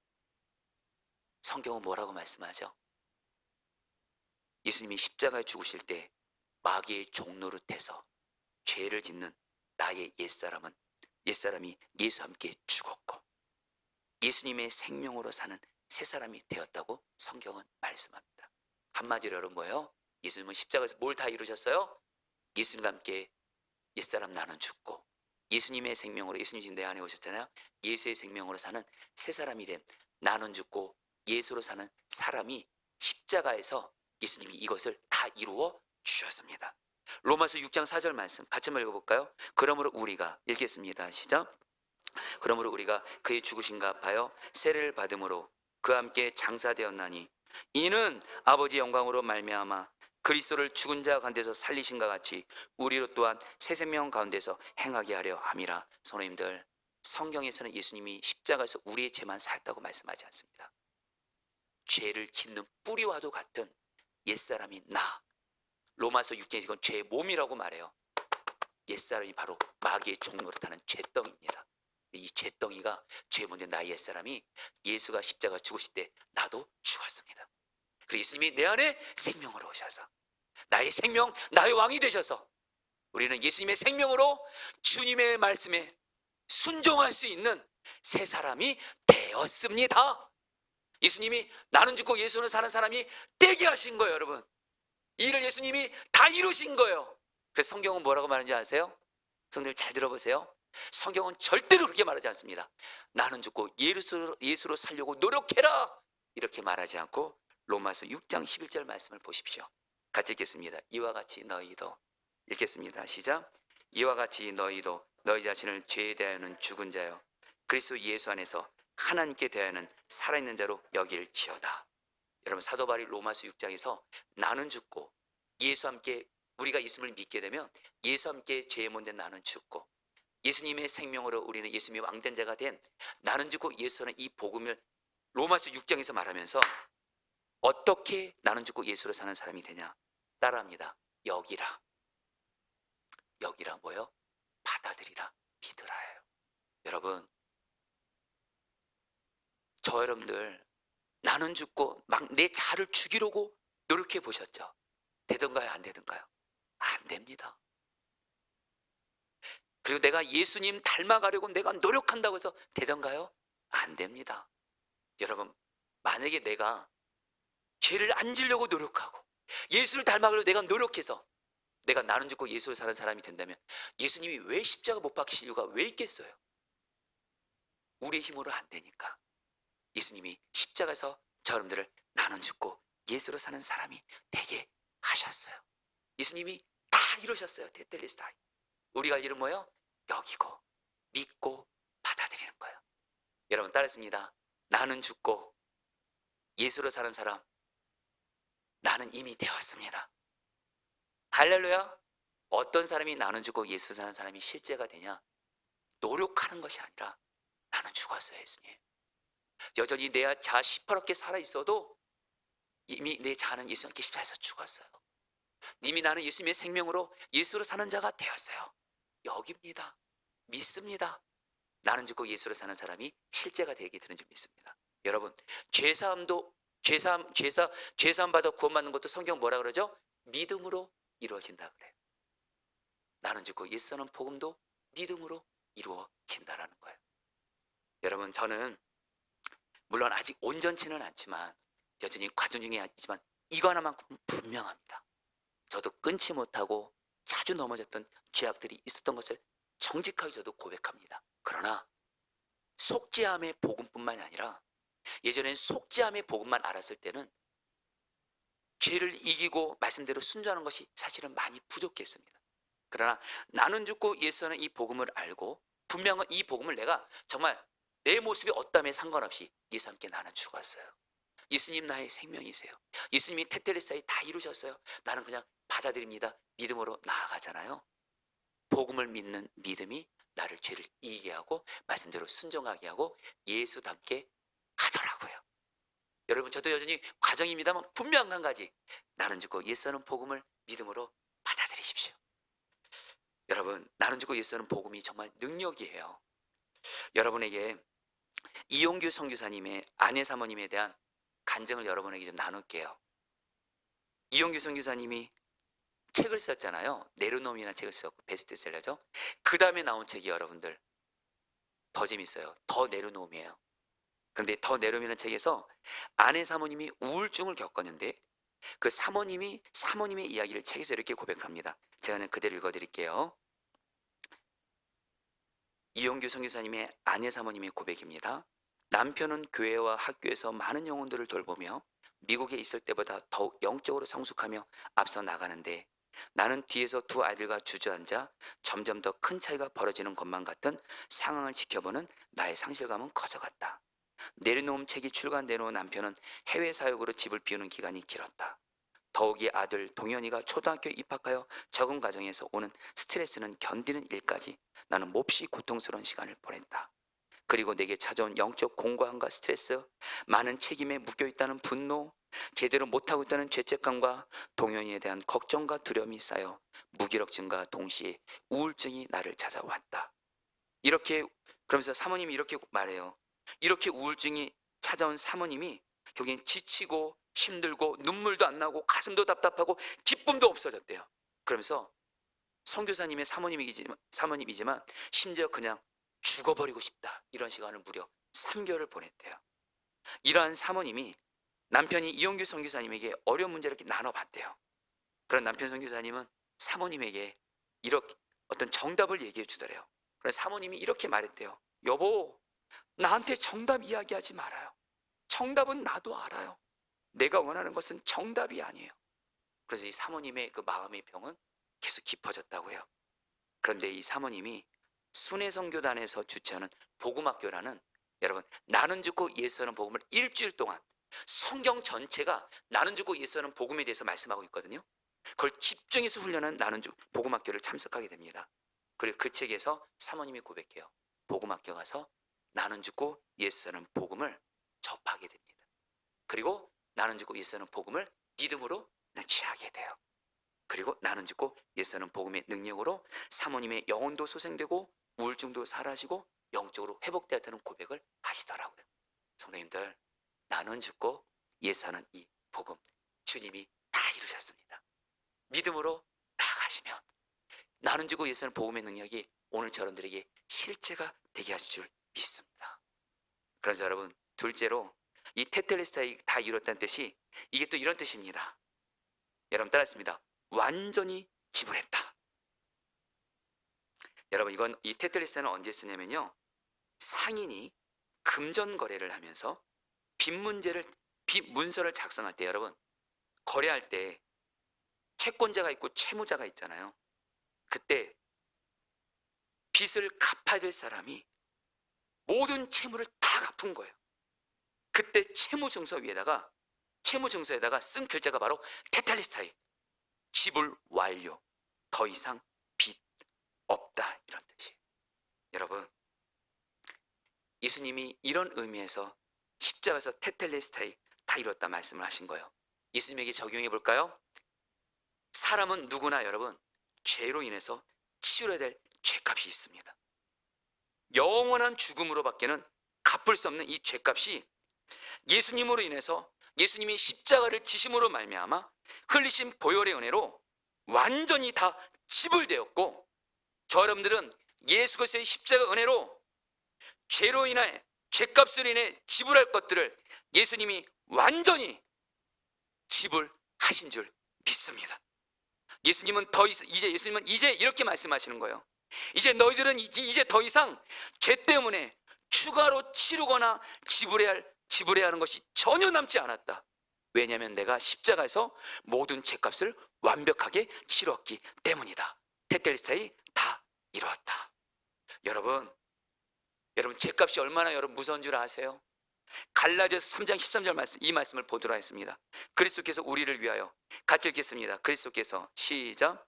성경은 뭐라고 말씀하죠? 예수님이 십자가에 죽으실 때 마귀의 종노릇해서 죄를 짓는 나의 옛사람이 예수와 함께 죽었고 예수님의 생명으로 사는 새 사람이 되었다고 성경은 말씀합니다. 한마디로 여러분 뭐예요? 예수님은 십자가에서 뭘 다 이루셨어요? 예수님과 함께 옛사람 나는 죽고 예수님의 생명으로, 예수님 지금 내 안에 오셨잖아요. 예수의 생명으로 사는 새 사람이 된 나는 죽고 예수로 사는 사람이 십자가에서 예수님이 이것을 다 이루어 주셨습니다. 로마서 6장 4절 말씀 같이 한번 읽어볼까요? 그러므로 우리가, 읽겠습니다. 시작. 그러므로 우리가 그의 죽으신가 갚아여 세례를 받음으로 그와 함께 장사되었나니 이는 아버지 영광으로 말미암아 그리스도를 죽은 자 가운데서 살리신가 같이 우리로 또한 새 생명 가운데서 행하게 하려 함이라. 성도님들, 성경에서는 예수님이 십자가에서 우리의 죄만 사했다고 말씀하지 않습니다. 죄를 짓는 뿌리와도 같은 옛사람이 나, 로마서 6장에서 이건 죄의 몸이라고 말해요. 옛사람이 바로 마귀의 종노릇하는 죄덩이입니다. 이 죄덩이가 죄 문제 나의 옛사람이 예수가 십자가 죽으실 때 나도 죽었습니다. 그리고 예수님이 내 안에 생명으로 오셔서 나의 생명, 나의 왕이 되셔서 우리는 예수님의 생명으로 주님의 말씀에 순종할 수 있는 새 사람이 되었습니다. 예수님이 나는 죽고 예수는 사는 사람이 되게 하신 거예요. 여러분, 이 일을 예수님이 다 이루신 거예요. 그래서 성경은 뭐라고 말하는지 아세요? 성도님 잘 들어보세요. 성경은 절대로 그렇게 말하지 않습니다. 나는 죽고 예수로 살려고 노력해라 이렇게 말하지 않고 로마서 6장 11절 말씀을 보십시오. 같이 읽겠습니다. 이와 같이 너희도, 읽겠습니다. 시작. 이와 같이 너희도 너희 자신을 죄에 대하여는 죽은 자요 그리스도 예수 안에서 하나님께 대하여는 살아있는 자로 여길지어다. 여러분, 사도 바울이 로마서 6장에서 나는 죽고 예수와 함께, 우리가 예수님을 믿게 되면 예수와 함께 죄에 못된 나는 죽고 예수님의 생명으로 우리는 예수님의 왕된 자가 된 나는 죽고 예수는 이 복음을 로마서 6장에서 말하면서 어떻게 나는 죽고 예수로 사는 사람이 되냐? 따라합니다. 여기라. 여기라 뭐요? 받아들이라, 믿으라예요. 여러분, 저 여러분들 나는 죽고 막 내 자를 죽이려고 노력해 보셨죠? 되던가요? 안 되던가요? 안 됩니다. 그리고 내가 예수님 닮아가려고 내가 노력한다고 해서 되던가요? 안 됩니다. 여러분, 만약에 내가 죄를 안 지려고 노력하고 예수를 닮아가려고 내가 노력해서 내가 나는 죽고 예수를 사는 사람이 된다면 예수님이 왜 십자가 못 박히실 이유가 왜 있겠어요? 우리의 힘으로 안 되니까 예수님이 십자가에서 저 여러분들을 나는 죽고 예수로 사는 사람이 되게 하셨어요. 예수님이 다 이루셨어요. 테텔리스타이. 우리가 할 일은 뭐예요? 여기고 믿고 받아들이는 거예요. 여러분 따라했습니다. 나는 죽고 예수로 사는 사람, 나는 이미 되었습니다. 할렐루야. 어떤 사람이 나는 죽고 예수 사는 사람이 실제가 되냐? 노력하는 것이 아니라 나는 죽었어요, 예수님. 여전히 내 자 시퍼렇게 살아 있어도 이미 내 자는 예수님께 십자가에서 죽었어요. 이미 나는 예수님의 생명으로 예수로 사는 자가 되었어요. 여깁니다. 믿습니다. 나는 죽고 예수로 사는 사람이 실제가 되게 되는 줄 믿습니다. 여러분, 죄사함도 죄사함 받아 구원받는 것도 성경 뭐라 그러죠? 믿음으로 이루어진다 그래요. 나는 죽고 예수 사는 복음도 믿음으로 이루어진다라는 거예요. 여러분, 저는 물론 아직 온전치는 않지만 여전히 과정 중에 있지만 이거 하나만큼 분명합니다. 저도 끊지 못하고 자주 넘어졌던 죄악들이 있었던 것을 정직하게 저도 고백합니다. 그러나 속죄함의 복음뿐만이 아니라 예전엔 속죄함의 복음만 알았을 때는 죄를 이기고 말씀대로 순종하는 것이 사실은 많이 부족했습니다. 그러나 나는 죽고 예수는 이 복음을 알고 분명한 이 복음을 내가 정말 내 모습이 어떠함에 상관없이 예수와 함께 나는 죽었어요. 예수님 나의 생명이세요. 예수님이 테텔레스타에 다 이루셨어요. 나는 그냥 받아들입니다. 믿음으로 나아가잖아요. 복음을 믿는 믿음이 나를 죄를 이기게 하고 말씀대로 순종하게 하고 예수답게 하더라고요. 여러분, 저도 여전히 과정입니다만 분명한 한 가지, 나는 죽고 예수는 복음을 믿음으로 받아들이십시오. 여러분, 나는 죽고 예수는 복음이 정말 능력이에요. 여러분에게 이용규 선교사님의 아내 사모님에 대한 간증을 여러분에게 좀 나눌게요. 이용규 선교사님이 책을 썼잖아요. 네르놈이라는 책을 썼고 베스트셀러죠. 그 다음에 나온 책이 여러분들 더 재밌어요. 더 네르놈이에요. 그런데 더 네르놈이라는 책에서 아내 사모님이 우울증을 겪었는데 그 사모님의 이야기를 책에서 이렇게 고백합니다. 제가 그대로 읽어드릴게요. 이용규 선교사님의 아내 사모님의 고백입니다. 남편은 교회와 학교에서 많은 영혼들을 돌보며 미국에 있을 때보다 더욱 영적으로 성숙하며 앞서 나가는데 나는 뒤에서 두 아이들과 주저앉아 점점 더 큰 차이가 벌어지는 것만 같은 상황을 지켜보는 나의 상실감은 커져갔다. 내려놓은 책이 출간된 후 남편은 해외 사역으로 집을 비우는 기간이 길었다. 더욱이 아들 동현이가 초등학교 입학하여 적응 과정에서 오는 스트레스는 견디는 일까지 나는 몹시 고통스러운 시간을 보냈다. 그리고 내게 찾아온 영적 공고함과 스트레스, 많은 책임에 묶여있다는 분노, 제대로 못하고 있다는 죄책감과 동현이에 대한 걱정과 두려움이 쌓여 무기력증과 동시에 우울증이 나를 찾아왔다. 이렇게 그러면서 사모님이 이렇게 말해요. 이렇게 우울증이 찾아온 사모님이 결국엔 지치고 힘들고 눈물도 안 나고 가슴도 답답하고 기쁨도 없어졌대요. 그러면서 선교사님의 사모님이지만 심지어 그냥 죽어버리고 싶다, 이런 시간을 무려 3개월을 보냈대요. 이러한 사모님이 남편이 이용규 선교사님에게 어려운 문제를 이렇게 나눠봤대요. 그런 남편 선교사님은 사모님에게 이렇게 어떤 정답을 얘기해 주더래요. 그래서 사모님이 이렇게 말했대요. 여보, 나한테 정답 이야기하지 말아요. 정답은 나도 알아요. 내가 원하는 것은 정답이 아니에요. 그래서 이 사모님의 그 마음의 병은 계속 깊어졌다고요. 그런데 이 사모님이 순회선교단에서 주최하는 복음학교라는, 여러분, 나는 죽고 예수하는 복음을 일주일 동안 성경 전체가 나는 죽고 예수하는 복음에 대해서 말씀하고 있거든요. 그걸 집중해서 훈련한 나는 죽 복음학교를 참석하게 됩니다. 그리고 그 책에서 사모님이 고백해요. 복음학교 가서 나는 죽고 예수하는 복음을 접하게 됩니다. 그리고 나는 죽고 예수하는 복음을 믿음으로 취하게 돼요. 그리고 나는 죽고 예수는 복음의 능력으로 사모님의 영혼도 소생되고 우울증도 사라지고 영적으로 회복되었다는 고백을 하시더라고요. 성도님들, 나는 죽고 예수하는 이 복음, 주님이 다 이루셨습니다. 믿음으로 나아가시면 나는 죽고 예수하는 복음의 능력이 오늘 여러분들에게 실제가 되게 하실 줄 믿습니다. 그래서 여러분, 둘째로 이 테텔레스타에 다 이뤘다는 뜻이 이게 또 이런 뜻입니다. 여러분 따라했습니다. 완전히 지불했다. 여러분, 이건 이 테텔레스타는 언제 쓰냐면요, 상인이 금전 거래를 하면서 빚 문서를 작성할 때, 여러분, 거래할 때 채권자가 있고 채무자가 있잖아요. 그때 빚을 갚아야 될 사람이 모든 채무를 다 갚은 거예요. 그때 채무증서에다가 쓴 글자가 바로 테텔레스타이, 지불 완료, 더 이상 빚 없다, 이런 뜻이에요. 여러분, 예수님이 이런 의미에서 십자가에서 테텔레스타이 다 이뤘다 말씀을 하신 거예요. 예수님에게 적용해 볼까요? 사람은 누구나 여러분 죄로 인해서 치러야 될 죄값이 있습니다. 영원한 죽음으로 밖에는 갚을 수 없는 이 죄값이 예수님으로 인해서 예수님이 십자가를 지심으로 말미암아 흘리신 보혈의 은혜로 완전히 다 지불되었고, 저 여러분들은 예수 그리스도의 십자가 은혜로 죄로 인해 죄값으로 인해 지불할 것들을 예수님이 완전히 지불하신 줄 믿습니다. 예수님은 이제 이렇게 말씀하시는 거예요. 이제 너희들은 이제 더 이상 죄 때문에 추가로 치르거나 지불해야 하는 것이 전혀 남지 않았다. 왜냐하면 내가 십자가에서 모든 죄값을 완벽하게 치렀기 때문이다. 테텔스타이 다 이루었다. 여러분 죄값이 얼마나 여러분 무서운 줄 아세요? 갈라디아서 3장 13절 말씀, 이 말씀을 보도록 하겠습니다. 그리스도께서 우리를 위하여, 같이 읽겠습니다. 그리스도께서, 시작.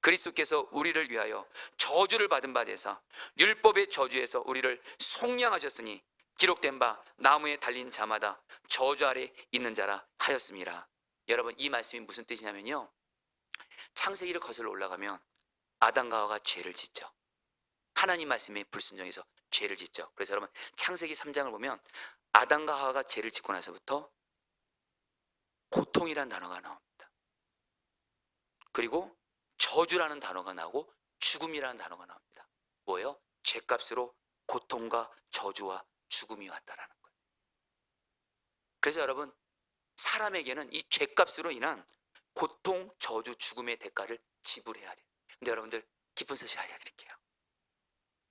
그리스도께서 우리를 위하여 저주를 받은 바 되사 율법의 저주에서 우리를 속량하셨으니 기록된 바 나무에 달린 자마다 저주 아래 있는 자라 하였습니다. 여러분, 이 말씀이 무슨 뜻이냐면요, 창세기를 거슬러 올라가면 아담과 하와가 죄를 짓죠. 하나님 말씀에 불순종해서 죄를 짓죠. 그래서 여러분, 창세기 3장을 보면 아담과 하와가 죄를 짓고 나서부터 고통이라는 단어가 나옵니다. 그리고 저주라는 단어가 나오고 죽음이라는 단어가 나옵니다. 뭐예요? 죄값으로 고통과 저주와 죽음이 왔다라는 거예요. 그래서 여러분, 사람에게는 이 죄값으로 인한 고통, 저주, 죽음의 대가를 지불해야 돼요. 근데 여러분들, 기쁜 소식 알려드릴게요.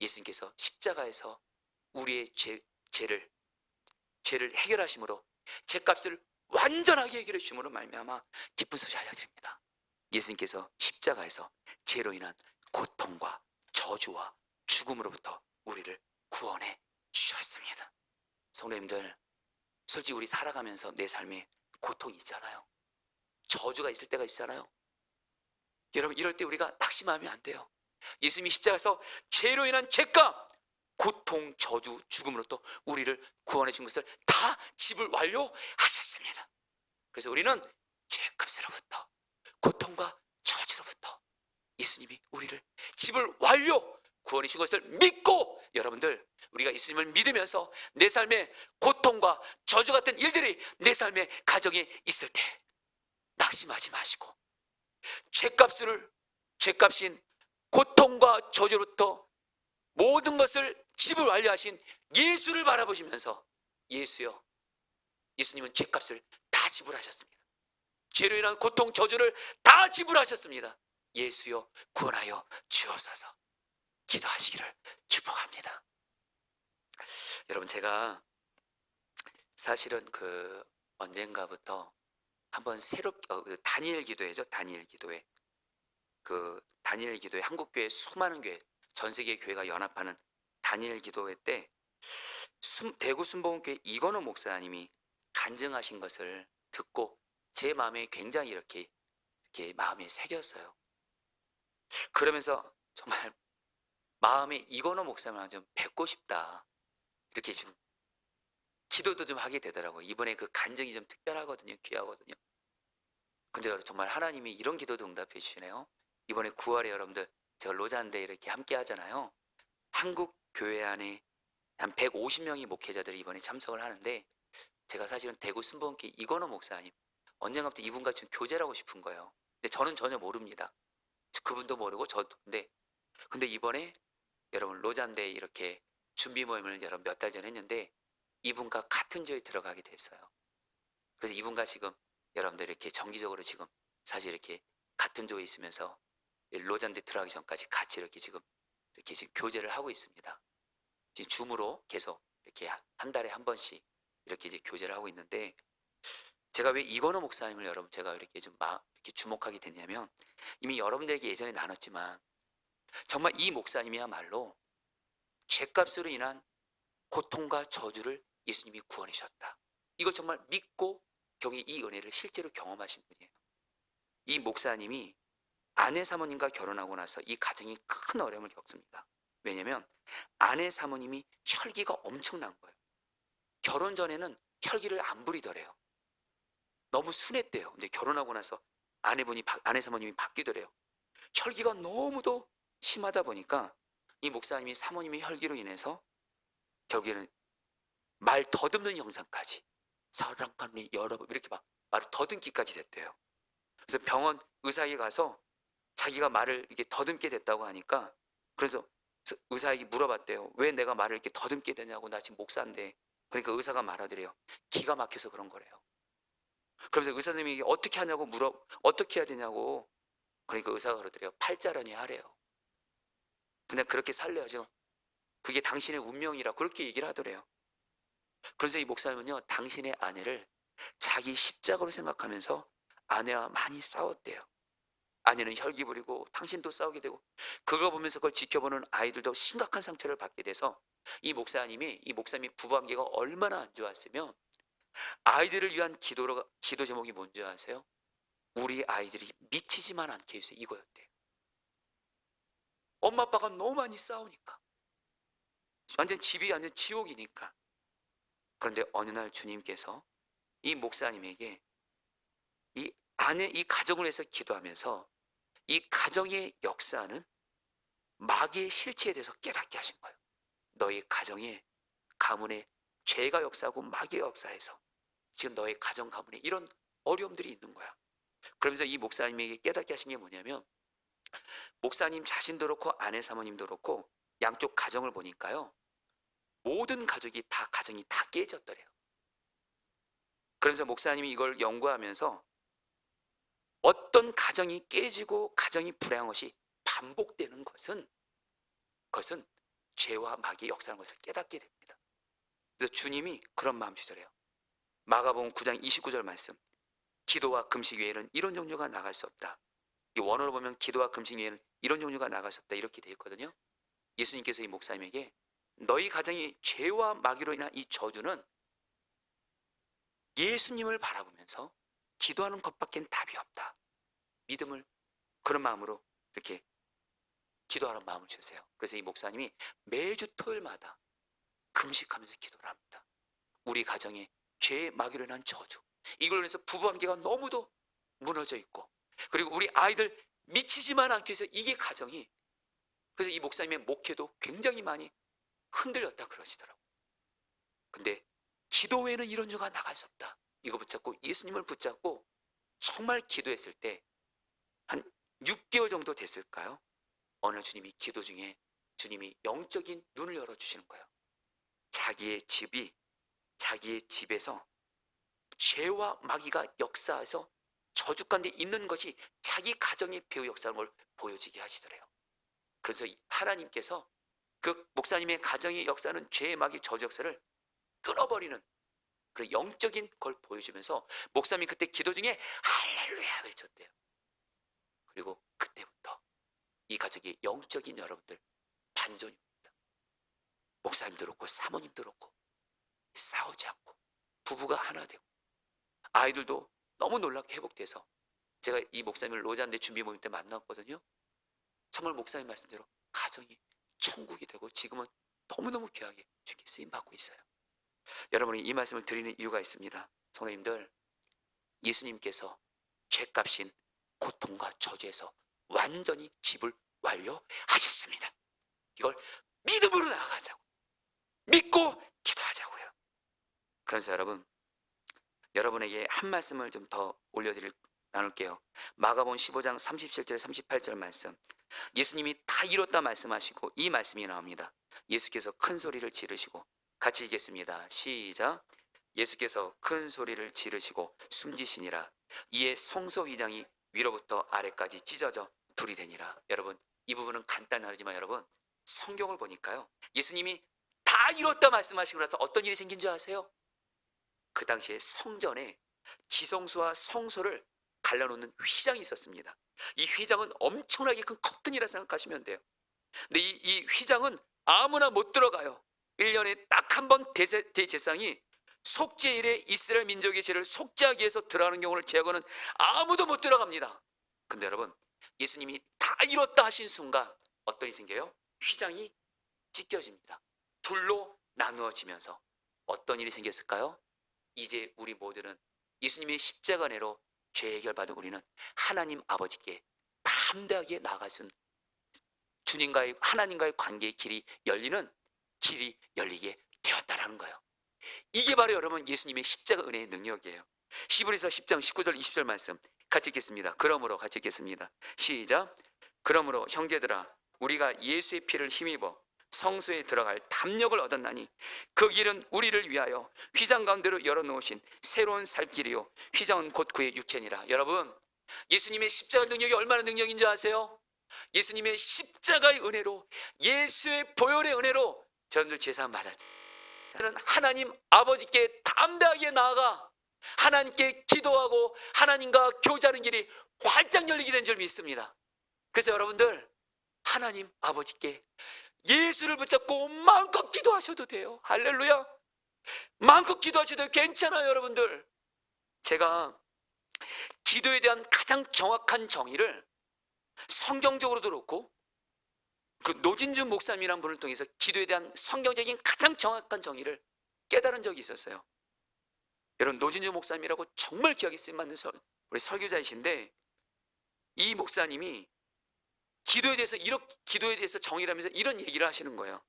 예수님께서 십자가에서 우리의 죄를 해결하심으로, 죄값을 완전하게 해결해 주심으로 말미암아 기쁜 소식 알려드립니다. 예수님께서 십자가에서 죄로 인한 고통과 저주와 죽음으로부터 우리를 구원해 주셨습니다. 성도님들, 솔직히 우리 살아가면서 내 삶에 고통이 있잖아요. 저주가 있을 때가 있잖아요. 여러분, 이럴 때 우리가 낙심하면 안 돼요. 예수님이 십자가에서 죄로 인한 죄값, 고통, 저주, 죽음으로부터 우리를 구원해 준 것을 다 지불 완료하셨습니다. 그래서 우리는 죄값으로부터, 고통과 저주로부터 예수님이 우리를 지불 완료 구원해 준 것을 믿고, 여러분들, 우리가 예수님을 믿으면서 내 삶에 고통과 저주 같은 일들이 내 삶의 가정에 있을 때 낙심하지 마시고, 죄값인 고통과 저주로부터 모든 것을 지불 완료하신 예수를 바라보시면서, 예수여, 예수님은 죄값을 다 지불하셨습니다. 죄로 인한 고통, 저주를 다 지불하셨습니다. 예수여, 구원하여 주옵소서. 기도하시기를 축복합니다. 여러분, 제가 사실은 언젠가부터 한번 다니엘 기도회죠. 다니엘 기도회. 다니엘 기도회, 한국교회 수많은 교회, 전 세계 교회가 연합하는 다니엘 기도회 때 대구 순복음교회 이건호 목사님이 간증하신 것을 듣고 제 마음에 굉장히 이렇게 마음에 새겼어요. 그러면서 정말 마음에 이건호 목사님을 좀 뵙고 싶다, 이렇게 지금 기도도 좀 하게 되더라고요. 이번에 그 간증이 좀 특별하거든요. 귀하거든요. 근데 여러분, 정말 하나님이 이런 기도도 응답해 주시네요. 이번에 9월에 여러분들 제가 로잔대 이렇게 함께 하잖아요. 한국 교회 안에 한 150명의 목회자들이 이번에 참석을 하는데, 제가 사실은 대구 순복음교회 이건호 목사님, 언젠가부터 이분과 좀 교제를 하고 싶은 거예요. 근데 저는 전혀 모릅니다. 그분도 모르고 저도. 근데 이번에 여러분 로잔대 이렇게 준비 모임을 여러분 몇 달 전에 했는데 이분과 같은 조에 들어가게 됐어요. 그래서 이분과 지금 여러분들 이렇게 정기적으로 지금 사실 이렇게 같은 조에 있으면서 로잔대 들어가기 전까지 같이 이렇게 지금 교제를 하고 있습니다. 지금 줌으로 계속 이렇게 한 달에 한 번씩 이렇게 이제 교제를 하고 있는데, 제가 왜 이건호 목사님을 여러분 제가 이렇게 이렇게 주목하게 됐냐면, 이미 여러분들에게 예전에 나눴지만 정말 이 목사님이야말로 죄값으로 인한 고통과 저주를 예수님이 구원해 주셨다, 이걸 정말 믿고 이 은혜를 실제로 경험하신 분이에요. 이 목사님이 아내 사모님과 결혼하고 나서 이 가정이 큰 어려움을 겪습니다. 왜냐면 아내 사모님이 혈기가 엄청난 거예요. 결혼 전에는 혈기를 안 부리더래요. 너무 순했대요. 근데 결혼하고 나서 아내 사모님이 바뀌더래요. 혈기가 너무도 심하다 보니까 이 목사님이 사모님의 혈기로 인해서 결국에는 말 더듬는 형상까지, 사랑하는 여러분, 이렇게 막 말을 더듬기까지 됐대요. 그래서 병원 의사에게 가서 자기가 말을 이렇게 더듬게 됐다고 하니까, 그래서 의사에게 물어봤대요. 왜 내가 말을 이렇게 더듬게 되냐고. 나 지금 목사인데. 그러니까 의사가 말하더래요. 기가 막혀서 그런 거래요. 그러면서 의사 선생님에게 어떻게 하냐고 어떻게 해야 되냐고. 그러니까 의사가 그러더래요. 팔자련이 하래요. 그냥 그렇게 살려야죠. 그게 당신의 운명이라 그렇게 얘기를 하더래요. 그래서 이 목사님은요, 당신의 아내를 자기 십자가로 생각하면서 아내와 많이 싸웠대요. 아내는 혈기 부리고 당신도 싸우게 되고, 그거 보면서 그걸 지켜보는 아이들도 심각한 상처를 받게 돼서 이 목사님이 부부관계가 얼마나 안 좋았으면 아이들을 위한 기도 제목이 뭔지 아세요? 우리 아이들이 미치지만 않게 해주세요, 이거였대요. 엄마 아빠가 너무 많이 싸우니까, 집이 완전 지옥이니까. 그런데 어느 날 주님께서 이 목사님에게 이 가정을 위해서 기도하면서 이 가정의 역사는 마귀의 실체에 대해서 깨닫게 하신 거예요. 너희 가문에 죄가 역사하고 마귀가 역사해서 지금 너희 가정 가문에 이런 어려움들이 있는 거야. 그러면서 이 목사님에게 깨닫게 하신 게 뭐냐면, 목사님 자신도 그렇고 아내 사모님도 그렇고 양쪽 가정을 보니까요, 모든 가정이 다 깨졌더래요. 그러면서 목사님이 이걸 연구하면서 어떤 가정이 깨지고 가정이 불행한 것이 반복되는 그것은 죄와 마귀의 역사라는 것을 깨닫게 됩니다. 그래서 주님이 그런 마음 주더래요. 마가복음 9장 29절 말씀, 기도와 금식 외에는 이런 종류가 나갈 수 없다. 원어로 보면 기도와 금식 외에는 이런 종류가 나갈 수 없다, 이렇게 되어 있거든요. 예수님께서 이 목사님에게 너희 가정이 죄와 마귀로 인한 이 저주는 예수님을 바라보면서 기도하는 것밖엔 답이 없다, 믿음을, 그런 마음으로 이렇게 기도하는 마음을 주세요. 그래서 이 목사님이 매주 토요일마다 금식하면서 기도를 합니다. 우리 가정에 죄의 마귀로 인한 저주, 이걸로 인해서 부부관계가 너무도 무너져 있고, 그리고 우리 아이들 미치지만 않기 위해서 이게 가정이, 그래서 이 목사님의 목회도 굉장히 많이 흔들렸다 그러시더라고요. 근데 기도 외에는 이런 주가 나갈 수 없다, 이거 붙잡고 예수님을 붙잡고 정말 기도했을 때 한 6개월 정도 됐을까요? 어느 날 주님이 기도 중에 주님이 영적인 눈을 열어주시는 거예요. 자기의 집에서 죄와 마귀가 역사해서 저주 가운데 있는 것이 자기 가정의 배후 역사인 걸 보여지게 하시더래요. 그래서 하나님께서 그 목사님의 가정의 역사는 죄의 마귀 저주 역사를 끊어버리는 그 영적인 걸 보여주면서 목사님이 그때 기도 중에 할렐루야 외쳤대요. 그리고 그때부터 이 가족이 영적인 여러분들 반전이 옵니다. 목사님도 그렇고 사모님도 그렇고 싸우지 않고 부부가 하나 되고, 아이들도 너무 놀랍게 회복돼서, 제가 이 목사님을 로잔대 준비 모임 때 만났거든요. 정말 목사님 말씀대로 가정이 천국이 되고 지금은 너무너무 귀하게 주께 쓰임받고 있어요. 여러분이 이 말씀을 드리는 이유가 있습니다. 성도님들, 예수님께서 죄값인 고통과 저주에서 완전히 집을 완료하셨습니다. 이걸 믿음으로 나아가자고, 믿고 기도하자고요. 그래서 여러분에게 한 말씀을 좀 더 나눌게요. 마가복음 15장 37절 38절 말씀, 예수님이 다 이뤘다 말씀하시고 이 말씀이 나옵니다. 예수께서 큰 소리를 지르시고, 같이 읽겠습니다. 시작. 예수께서 큰 소리를 지르시고 숨지시니라. 이에 성소 휘장이 위로부터 아래까지 찢어져 둘이 되니라. 여러분, 이 부분은 간단하지만 여러분, 성경을 보니까요, 예수님이 다 이뤘다 말씀하시고 나서 어떤 일이 생긴 줄 아세요? 그 당시에 성전에 지성소와 성소를 갈라놓는 휘장이 있었습니다. 이 휘장은 엄청나게 큰 커튼이라 생각하시면 돼요. 근데 이 휘장은 아무나 못 들어가요. 1년에 딱 한 번 대제사장이 속죄일에 이스라엘 민족의 죄를 속죄하기 위해서 들어가는 경우를 제거는 아무도 못 들어갑니다. 근데 여러분, 예수님이 다 이뤘다 하신 순간 어떤 일이 생겨요? 휘장이 찢겨집니다. 둘로 나누어지면서 어떤 일이 생겼을까요? 이제 우리 모두는 예수님의 십자가 은혜로 죄 해결받은 우리는 하나님 아버지께 담대하게 나아갈 수 있는, 주님과의 하나님과의 관계의 길이 열리게 되었다라는 거예요. 이게 바로 여러분 예수님의 십자가 은혜의 능력이에요. 히브리서 10장 19절 20절 말씀 같이 읽겠습니다. 그러므로 같이 읽겠습니다. 시작. 그러므로 형제들아 우리가 예수의 피를 힘입어 성소에 들어갈 담력을 얻었나니 그 길은 우리를 위하여 휘장 가운데로 열어놓으신 새로운 살 길이요 휘장은 곧 그의 육체니라. 여러분 예수님의 십자가 능력이 얼마나 능력인지 아세요? 예수님의 십자가의 은혜로, 예수의 보혈의 은혜로 저러분들 제사함 받았지. 저는 하나님 아버지께 담대하게 나아가 하나님께 기도하고 하나님과 교제하는 길이 활짝 열리게 된 줄 믿습니다. 그래서 여러분들 하나님 아버지께 예수를 붙잡고 마음껏 기도하셔도 돼요. 할렐루야. 마음껏 기도하셔도 괜찮아요. 여러분들 제가 기도에 대한 가장 정확한 정의를 성경적으로도 그렇고 그 노진주 목사님이라는 분을 통해서 기도에 대한 성경적인 가장 정확한 정의를 깨달은 적이 있었어요. 여러분 노진주 목사님이라고 정말 기억이 쓰임받는 우리 설교자이신데 이 목사님이 기도에 대해서 정의를 하면서 이런 얘기를 하시는 거예요.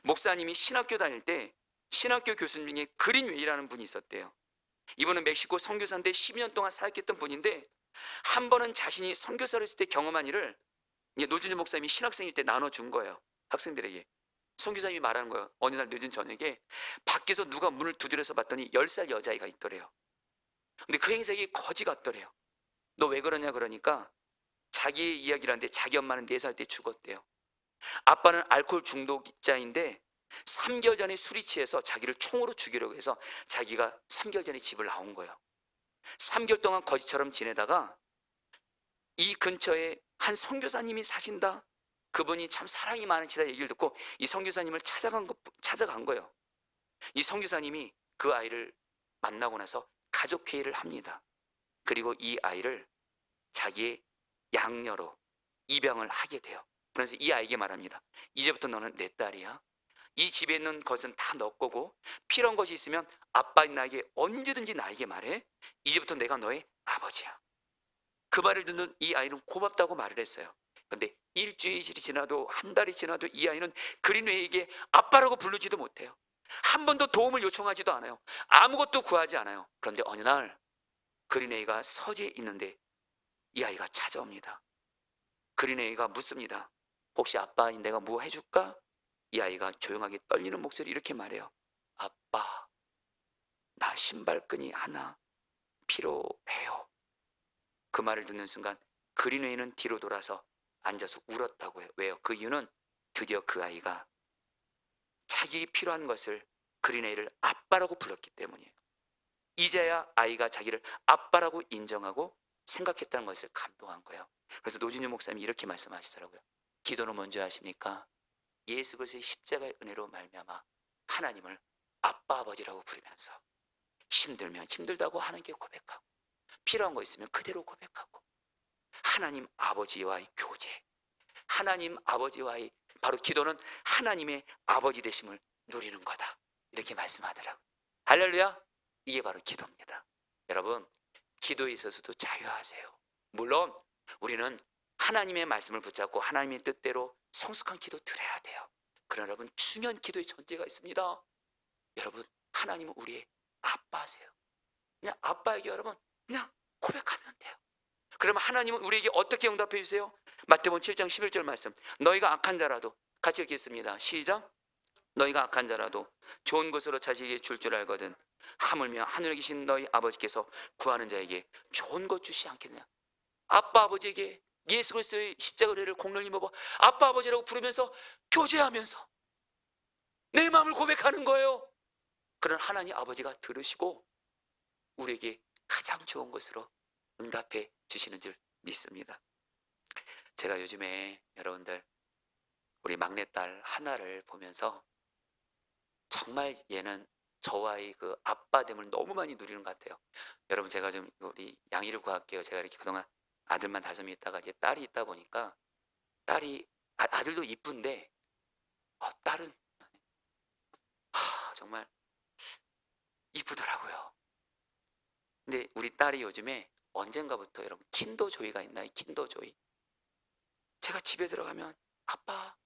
목사님이 신학교 다닐 때 신학교 교수님 중에 그린웨이라는 분이 있었대요. 이분은 멕시코 선교사인데 12년 동안 사역했던 분인데 한 번은 자신이 선교사를 했을 때 경험한 일을 노준주 목사님이 신학생일 때 나눠준 거예요. 학생들에게. 선교사님이 말하는 거예요. 어느 날 늦은 저녁에 밖에서 누가 문을 두드려서 봤더니 10살 여자아이가 있더래요. 근데 그 행색이 거지 같더래요. 너 왜 그러냐 그러니까 자기의 이야기를 하는데 자기 엄마는 4살 때 죽었대요. 아빠는 알코올 중독자인데 3개월 전에 술이 취해서 자기를 총으로 죽이려고 해서 자기가 3개월 전에 집을 나온 거예요. 3개월 동안 거지처럼 지내다가 이 근처에 한 선교사님이 사신다. 그분이 참 사랑이 많으시다 얘기를 듣고 이 선교사님을 찾아간 거예요. 이 선교사님이 그 아이를 만나고 나서 가족회의를 합니다. 그리고 이 아이를 자기의 양녀로 입양을 하게 돼요. 그래서 이 아이에게 말합니다. 이제부터 너는 내 딸이야. 이 집에 있는 것은 다 너 거고 필요한 것이 있으면 아빠인 나에게 언제든지 나에게 말해. 이제부터 내가 너의 아버지야. 그 말을 듣는 이 아이는 고맙다고 말을 했어요. 그런데 일주일이 지나도 한 달이 지나도 이 아이는 그린웨이에게 아빠라고 부르지도 못해요. 한 번도 도움을 요청하지도 않아요. 아무것도 구하지 않아요. 그런데 어느 날 그린웨이가 서재에 있는데 이 아이가 찾아옵니다. 그린웨이가 묻습니다. 혹시 아빠인 내가 뭐 해줄까? 이 아이가 조용하게 떨리는 목소리 이렇게 말해요. 아빠, 나 신발끈이 하나 필요해요. 그 말을 듣는 순간 그린웨이는 뒤로 돌아서 앉아서 울었다고 해요. 왜요? 그 이유는 드디어 그 아이가 자기에 필요한 것을 그린웨이를 아빠라고 불렀기 때문이에요. 이제야 아이가 자기를 아빠라고 인정하고 생각했다는 것을 감동한 거예요. 그래서 노진유 목사님이 이렇게 말씀하시더라고요. 기도는 뭔지 아십니까? 예수 그리스도의 십자가의 은혜로 말미암아 하나님을 아빠 아버지라고 부르면서 힘들면 힘들다고 하나님께 고백하고 필요한 거 있으면 그대로 고백하고 하나님 아버지와의 교제, 하나님 아버지와의 바로 기도는 하나님의 아버지 되심을 누리는 거다. 이렇게 말씀하더라고요. 할렐루야. 이게 바로 기도입니다. 여러분 기도에 있어서도 자유하세요. 물론 우리는 하나님의 말씀을 붙잡고 하나님의 뜻대로 성숙한 기도 드려야 돼요. 그러나 여러분 중요한 기도의 전제가 있습니다. 여러분 하나님은 우리의 아빠세요. 그냥 아빠에게 여러분 그냥 고백하면 돼요. 그러면 하나님은 우리에게 어떻게 응답해 주세요? 마태복음 7장 11절 말씀. 너희가 악한 자라도 같이 읽겠습니다. 시작. 너희가 악한 자라도 좋은 것으로 자식에게 줄 알거든 하물며 하늘에 계신 너희 아버지께서 구하는 자에게 좋은 것 주시 않겠느냐. 아빠 아버지에게 예수 그리스도의 십자가 은혜를 공론히 먹어 아빠 아버지라고 부르면서 교제하면서 내 마음을 고백하는 거예요. 그런 하나님 아버지가 들으시고 우리에게 가장 좋은 것으로 응답해 주시는 줄 믿습니다. 제가 요즘에 여러분들 우리 막내딸 하나를 보면서 정말 얘는 저와의 그 아빠됨을 너무 많이 누리는 것 같아요. 여러분 제가 좀 우리 양이를 구할게요. 제가 이렇게 그동안 아들만 5명 있다가 이제 딸이 있다 보니까 딸이 아들도 이쁜데 딸은 정말 이쁘더라고요. 근데 우리 딸이 요즘에 언젠가부터 여러분 킨더조이가 있나요? 킨더조이. 제가 집에 들어가면 아빠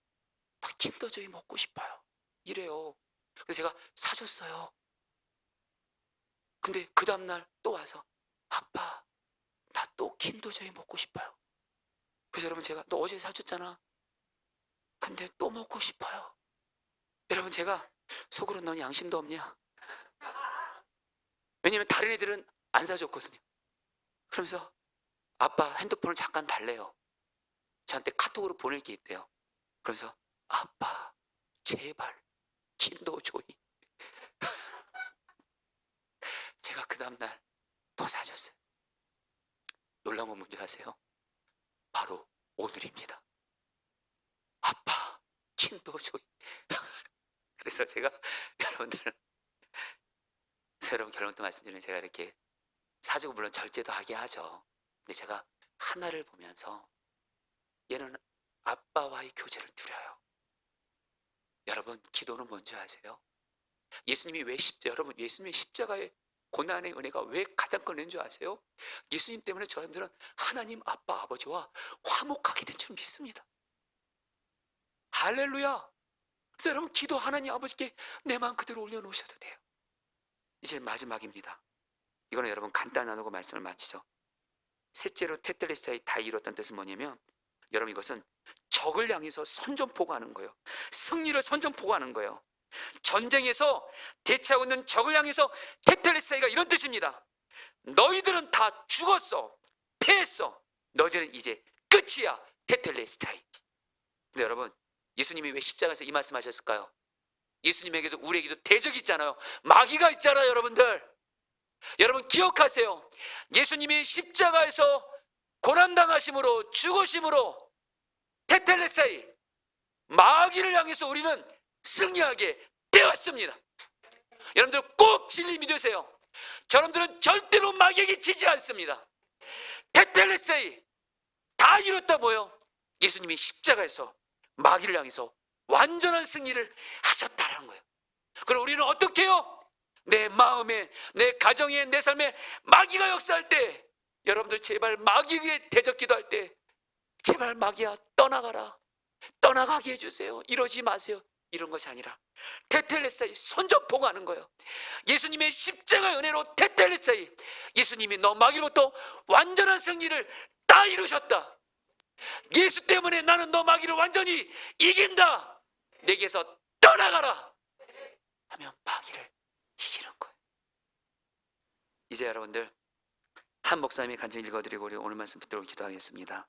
나 킨더조이 먹고 싶어요 이래요. 그래서 제가 사줬어요. 근데 그 다음날 또 와서 아빠 나 또 킨더조이 먹고 싶어요. 그래서 여러분 제가 너 어제 사줬잖아. 근데 또 먹고 싶어요. 여러분 제가 속으로 넌 양심도 없냐? 왜냐면 다른 애들은 안 사줬거든요. 그러면서 아빠 핸드폰을 잠깐 달래요. 저한테 카톡으로 보낼 게 있대요. 그래서 아빠 제발 킨더조이. 제가 그 다음날 또 사줬어요. 놀라운 건 뭔지 아세요? 바로 오늘입니다. 아빠 킨더조이. 그래서 제가 여러분들 결론도 말씀드리면 제가 이렇게 사주고 물론 절제도 하게 하죠. 근데 제가 하나를 보면서 얘는 아빠와의 교제를 두려요. 여러분 기도는 뭔지 아세요? 예수님이 왜 여러분 예수님의 십자가의 고난의 은혜가 왜 가장 큰 줄 아세요? 예수님 때문에 저희들은 하나님 아빠 아버지와 화목하게 된 줄 믿습니다. 할렐루야. 그래서 여러분 기도 하나님 아버지께 내 마음 그대로 올려놓으셔도 돼요. 이제 마지막입니다. 이거는 여러분 간단 나누고 말씀을 마치죠. 셋째로 테텔레스타이 다 이뤘다는 뜻은 뭐냐면 여러분 이것은 적을 향해서 선전포고하는 거예요. 승리를 선전포고하는 거예요. 전쟁에서 대치하고 있는 적을 향해서 테텔레스타이가 이런 뜻입니다. 너희들은 다 죽었어. 패했어. 너희들은 이제 끝이야. 테텔레스타이. 근데 여러분 예수님이 왜 십자가에서 이 말씀하셨을까요? 예수님에게도 우리에게도 대적이 있잖아요. 마귀가 있잖아요. 여러분 기억하세요. 예수님이 십자가에서 고난당하심으로 죽으심으로 테텔레스타이 마귀를 향해서 우리는 승리하게 되었습니다. 여러분들 꼭 진리 믿으세요. 여러분들은 절대로 마귀에게 지지 않습니다. 테텔레스타이 다 이뤘다 뭐요? 예수님이 십자가에서 마귀를 향해서 완전한 승리를 하셨다는 거예요. 그럼 우리는 어떻게 해요? 내 마음에, 내 가정에, 내 삶에 마귀가 역사할 때 여러분들 제발 마귀에게 대적 기도할 때 제발 마귀야 떠나가라. 떠나가게 해주세요. 이러지 마세요. 이런 것이 아니라 테텔레스타이 선전포고하는 거예요. 예수님의 십자가의 은혜로 테텔레스타이 예수님이 너 마귀로부터 완전한 승리를 다 이루셨다. 예수 때문에 나는 너 마귀를 완전히 이긴다. 내게서 떠나가라 하면 마귀를 이기는 거예요. 이제 여러분들 한 목사님이 간증 읽어드리고 우리 오늘 말씀 붙들고 기도하겠습니다.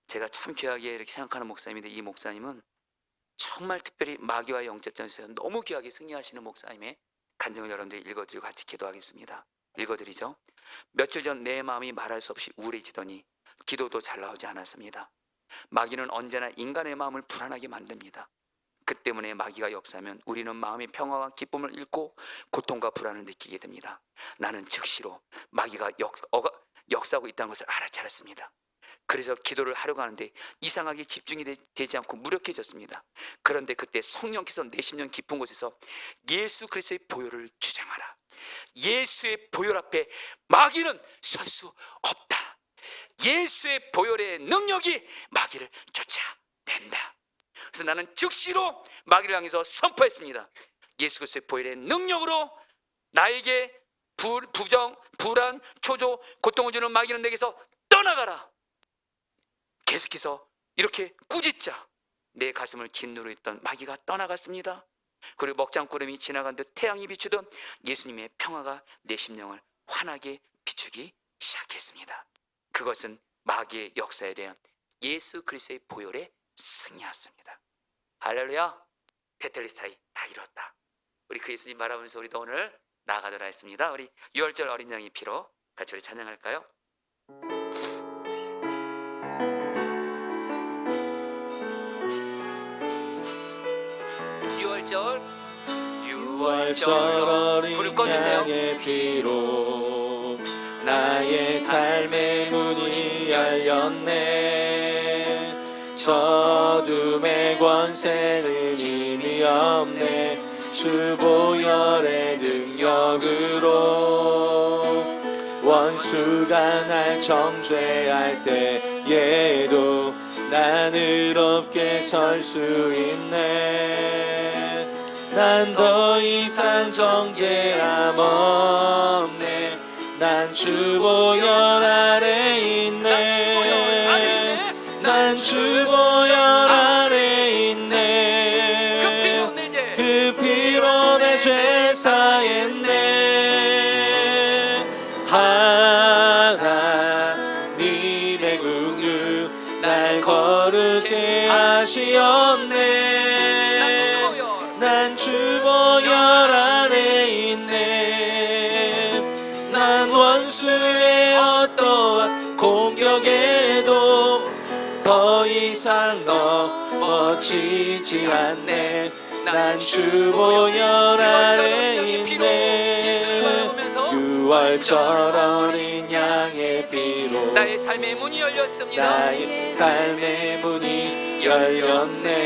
제가 참 귀하게 이렇게 생각하는 목사님인데 이 목사님은 정말 특별히 마귀와 영적전에서 너무 귀하게 승리하시는 목사님의 간증을 여러분들이 읽어드리고 같이 기도하겠습니다. 읽어드리죠. 며칠 전 내 마음이 말할 수 없이 우울해지더니 기도도 잘 나오지 않았습니다. 마귀는 언제나 인간의 마음을 불안하게 만듭니다. 그 때문에 마귀가 역사하면 우리는 마음의 평화와 기쁨을 잃고 고통과 불안을 느끼게 됩니다. 나는 즉시로 마귀가 역사하고 있다는 것을 알아차렸습니다. 그래서 기도를 하려고 하는데 이상하게 집중이 되지 않고 무력해졌습니다. 그런데 그때 성령께서 내 심령 깊은 곳에서 예수 그리스도의 보혈을 주장하라. 예수의 보혈 앞에 마귀는 설 수 없다. 예수의 보혈의 능력이 마귀를 쫓아낸다. 그래서 나는 즉시로 마귀를 향해서 선포했습니다. 예수 그리스도의 보혈의 능력으로 나에게 불안, 초조, 고통을 주는 마귀는 내게서 떠나가라. 계속해서 이렇게 꾸짖자 내 가슴을 짓누르 있던 마귀가 떠나갔습니다. 그리고 먹장구름이 지나간 듯 태양이 비추던 예수님의 평화가 내 심령을 환하게 비추기 시작했습니다. 그것은 마귀의 역사에 대한 예수 그리스도의 보혈의 승리였습니다. 할렐루야. 테텔레스타이 다 이뤘다. 우리 그 예수님 바라보면서 우리도 오늘 나아가도록 하겠습니다. 우리 6월절 어린 양의 피로 같이 우리 찬양할까요? 6월절 어린 불을 꺼주세요. 양의 피로 나의 삶의 문이 열렸네. 어둠의 권세는 힘이 없네. 주 보혈의 능력으로 원수가 날 정죄할 때에도 난 의롭게 설 수 있네. 난 더 이상 정죄함 없네. 난 주 보혈 아래 있네. 난 주 보혈 아래 있네. 그 피로 내 죄 사했네. 하나님의 긍휼 날 거룩해 하시었네. 난 주 보혈 아래 있네. 난 원수의 어떠한 공격에도 더 이상 넘어지지 않네. 난 주 보혈 아래 있네. 6월절 어린 양의 피로 나의 삶의 문이 열렸습니다. 나의 삶의 문이 열렸네.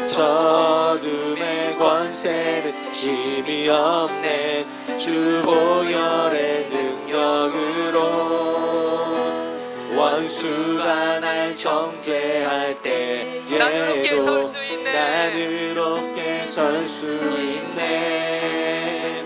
저 어둠의 권세는 힘이 없네. 주 보혈의 능력으로 원수가 날 정죄할 때에도 난 의롭게 설 수 있네. 난 의롭게 설 수 있네.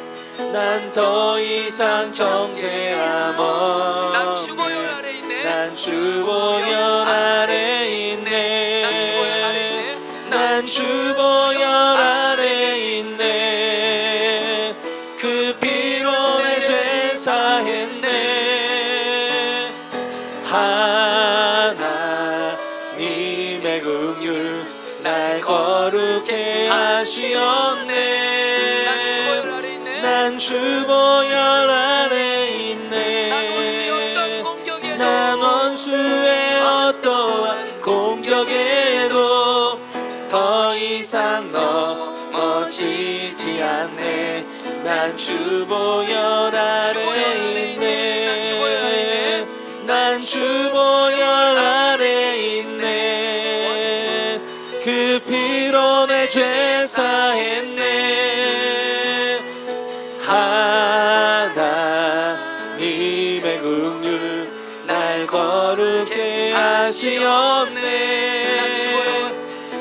난 더 이상 정죄함 없네. 난 주 보혈 아래 있네. 난 주 보혈 아래 있네. 난 주 보혈 아래 있네. 그 피로 내 죄 사했네. 하나님의 긍휼 날 거룩해 하시었네. 난 주 보혈 아래 있네. 난 원수의 어떠한 공격에도 더 이상 넘어지지 않네. 난 주 보혈 아래 있네. 난 주 보혈 아래 있네. 그 피로 내 죄 사했네. 하나님의 긍휼 날 거룩해 하시었네.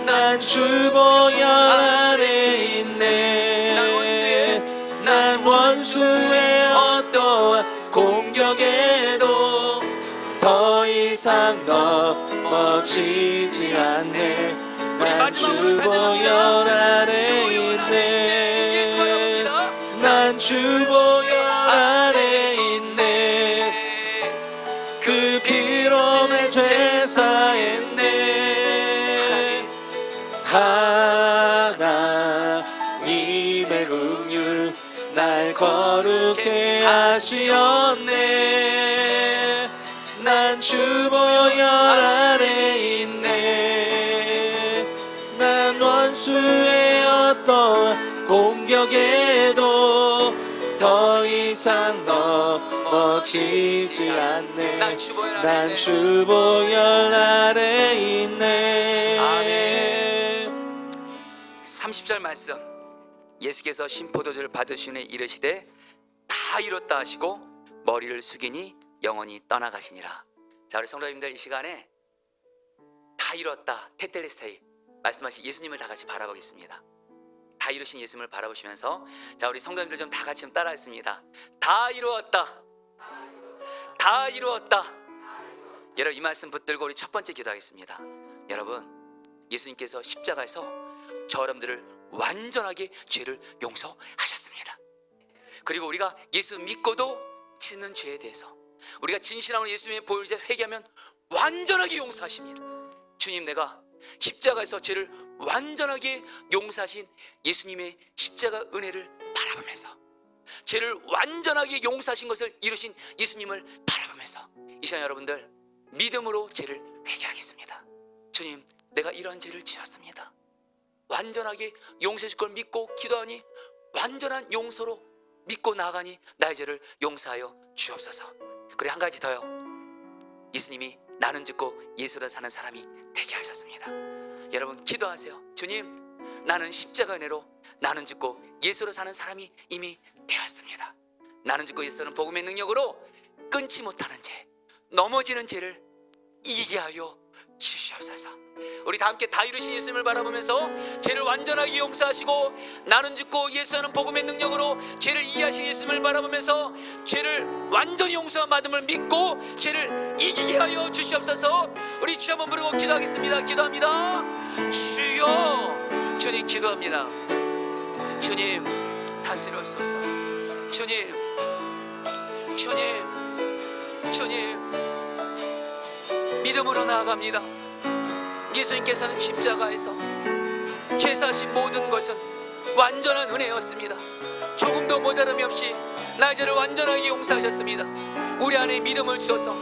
난 주 보혈 아래 있네. 난 원수의 어떠한 공격에도 더 이상 넘어지지 않네. 난 주 보혈 아래 있네. 난 주 보혈 아래 있네. 그 피로 내 죄 사했네. 하나님의 긍휼 날 거룩해 하시었네. 난 주 보혈 아래 있네. 난 원수의 어떠한 공격에도 더 이상 넘어지지 않네. 난 주 보혈 아래 있네. 아멘. 30절 말씀, 예수께서 신포도주를 받으시니 이르시되 다 이뤘다 하시고 머리를 숙이니 영원히 떠나가시니라. 자, 우리 성도님들 이 시간에 다 이뤘다 테텔레스테이 말씀하신 예수님을 다 같이 바라보겠습니다. 다 이루신 예수님을 바라보시면서, 자, 우리 성도님들 좀 다 같이 좀 따라하겠습니다. 다 이루었다. 다 이루었다. 여러분, 이 말씀 붙들고 우리 첫 번째 기도하겠습니다. 여러분, 예수님께서 십자가에서 저 여러분들을 완전하게 죄를 용서하셨습니다. 그리고 우리가 예수 믿고도 짓는 죄에 대해서 우리가 진실함으로 예수님의 보혈 이제 회개하면 완전하게 용서하십니다. 주님, 내가 십자가에서 죄를 완전하게 용서하신 예수님의 십자가 은혜를 바라보면서, 죄를 완전하게 용서하신 것을 이루신 예수님을 바라보면서 이 시간 여러분들 믿음으로 죄를 회개하겠습니다. 주님, 내가 이러한 죄를 지었습니다. 완전하게 용서해 줄 걸 믿고 기도하니 완전한 용서로 믿고 나아가니 나의 죄를 용서하여 주옵소서. 그래, 한 가지 더요. 예수님이 나는 죽고 예수로 사는 사람이 되게 하셨습니다. 여러분 기도하세요. 주님, 나는 십자가 은혜로 나는 죽고 예수로 사는 사람이 이미 되었습니다. 나는 죽고 예수는 복음의 능력으로 끊지 못하는 죄, 넘어지는 죄를 이기게 하여 주시옵소서. 우리 다 함께 다 이루신 예수님을 바라보면서 죄를 완전하게 용서하시고 나는 죽고 예수하는 복음의 능력으로 죄를 이해하신 예수님을 바라보면서 죄를 완전히 용서받음을 믿고 죄를 이기게 하여 주시옵소서. 우리 주여 한번 부르고 기도하겠습니다. 기도합니다. 주여, 주님 기도합니다. 주님 다스려주소서. 주님, 주님, 주님, 믿음으로 나아갑니다. 예수님께서는 십자가에서 죄사하신 모든 것은 완전한 은혜였습니다. 조금도 모자람이 없이 나의 죄를 완전하게 용서하셨습니다. 우리 안에 믿음을 주셔서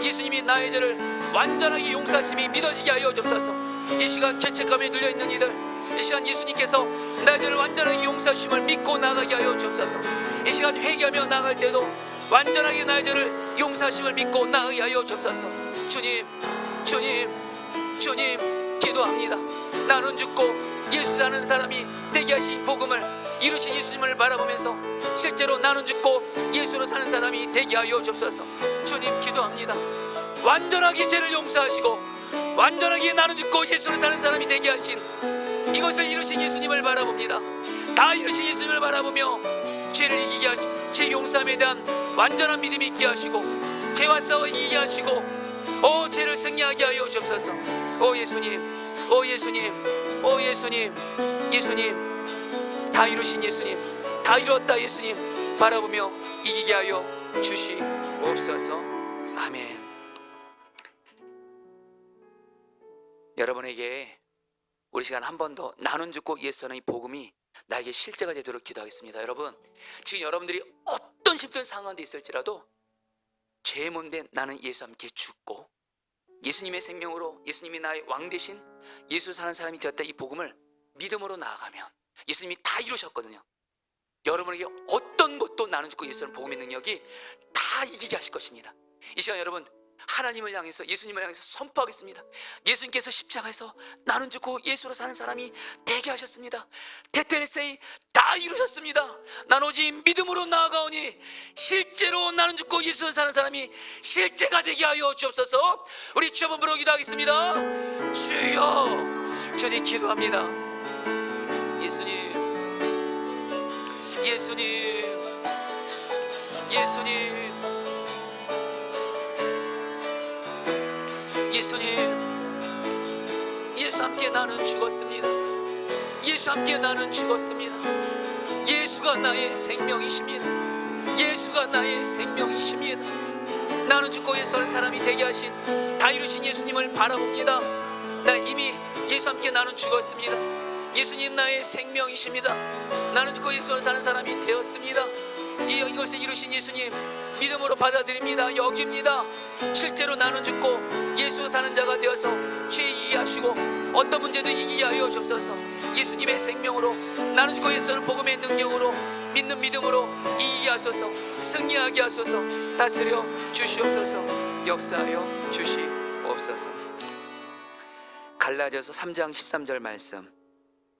예수님이 나의 죄를 완전하게 용서하심이 믿어지게 하여 주옵소서. 이 시간 죄책감에 눌려있는 이들, 이 시간 예수님께서 나의 죄를 완전하게 용서하심을 믿고 나가게 하여 주옵소서. 이 시간 회개하며 나갈 때도 완전하게 나의 죄를 용서하심을 믿고 나가게 하여 주옵소서. 주님, 주님, 주님 기도합니다. 나는 죽고 예수 사는 사람이 되게 하신 복음을 이루신 예수님을 바라보면서 실제로 나는 죽고 예수로 사는 사람이 되게 하여 주옵소서. 주님 기도합니다. 완전하게 죄를 용서하시고 완전하게 나는 죽고 예수로 사는 사람이 되게 하신 이것을 이루신 예수님을 바라봅니다. 다 이루신 예수님을 바라보며 죄를 이기게 하시고 죄 용서함에 대한 완전한 믿음이 있게 하시고 죄와 싸워 이기게 하시고 죄를 승리하게 하여 주옵소서. 예수님, 예수님, 예수님, 예수님, 다 이루신 예수님, 다 이루었다 예수님 바라보며 이기게 하여 주시옵소서. 아멘. 여러분에게 우리 시간 한 번 더 나는 죽고 예수 하는 이 복음이 나에게 실제가 되도록 기도하겠습니다. 여러분, 지금 여러분들이 어떤 힘든 상황에 있을지라도 죄 못된 나는 예수와 함께 죽고 예수님의 생명으로 예수님이 나의 왕 대신 예수 사는 사람이 되었다 이 복음을 믿음으로 나아가면 예수님이 다 이루셨거든요. 여러분에게 어떤 것도 나는 죽고 예수는 복음의 능력이 다 이기게 하실 것입니다. 이 시간 여러분 하나님을 향해서 예수님을 향해서 선포하겠습니다. 예수님께서 십자가에서 나는 죽고 예수로 사는 사람이 되게 하셨습니다. 테텔레세이 다 이루셨습니다. 난 오직 믿음으로 나아가오니 실제로 나는 죽고 예수로 사는 사람이 실제가 되게 하여 주옵소서. 우리 주여 한번 부르고 기도하겠습니다. 주여, 주님 기도합니다. 예수님, 예수님, 예수님, 예수님, 예수 함께 나는 죽었습니다. 예수 함께 나는 죽었습니다. 예수가 나의 생명이십니다. 예수가 나의 생명이십니다. 나는 죽고 예수 하는 사람이 되게 하신 다 이루신 예수님을 바라봅니다. 나 이미 예수 함께 나는 죽었습니다. 예수님 나의 생명이십니다. 나는 죽고 예수로 사는 사람이 되었습니다. 이것을 이루신 예수님 믿음으로 받아들입니다. 여깁니다. 실제로 나는 죽고 예수 사는 자가 되어서 죄 이기게 하시고 어떤 문제도 이기게 하여 주옵소서. 예수님의 생명으로 나는 죽고 예수는 복음의 능력으로 믿는 믿음으로 이기게 하소서. 승리하게 하소서. 다스려 주시옵소서. 역사하여 주시옵소서. 갈라디아서 3장 13절 말씀,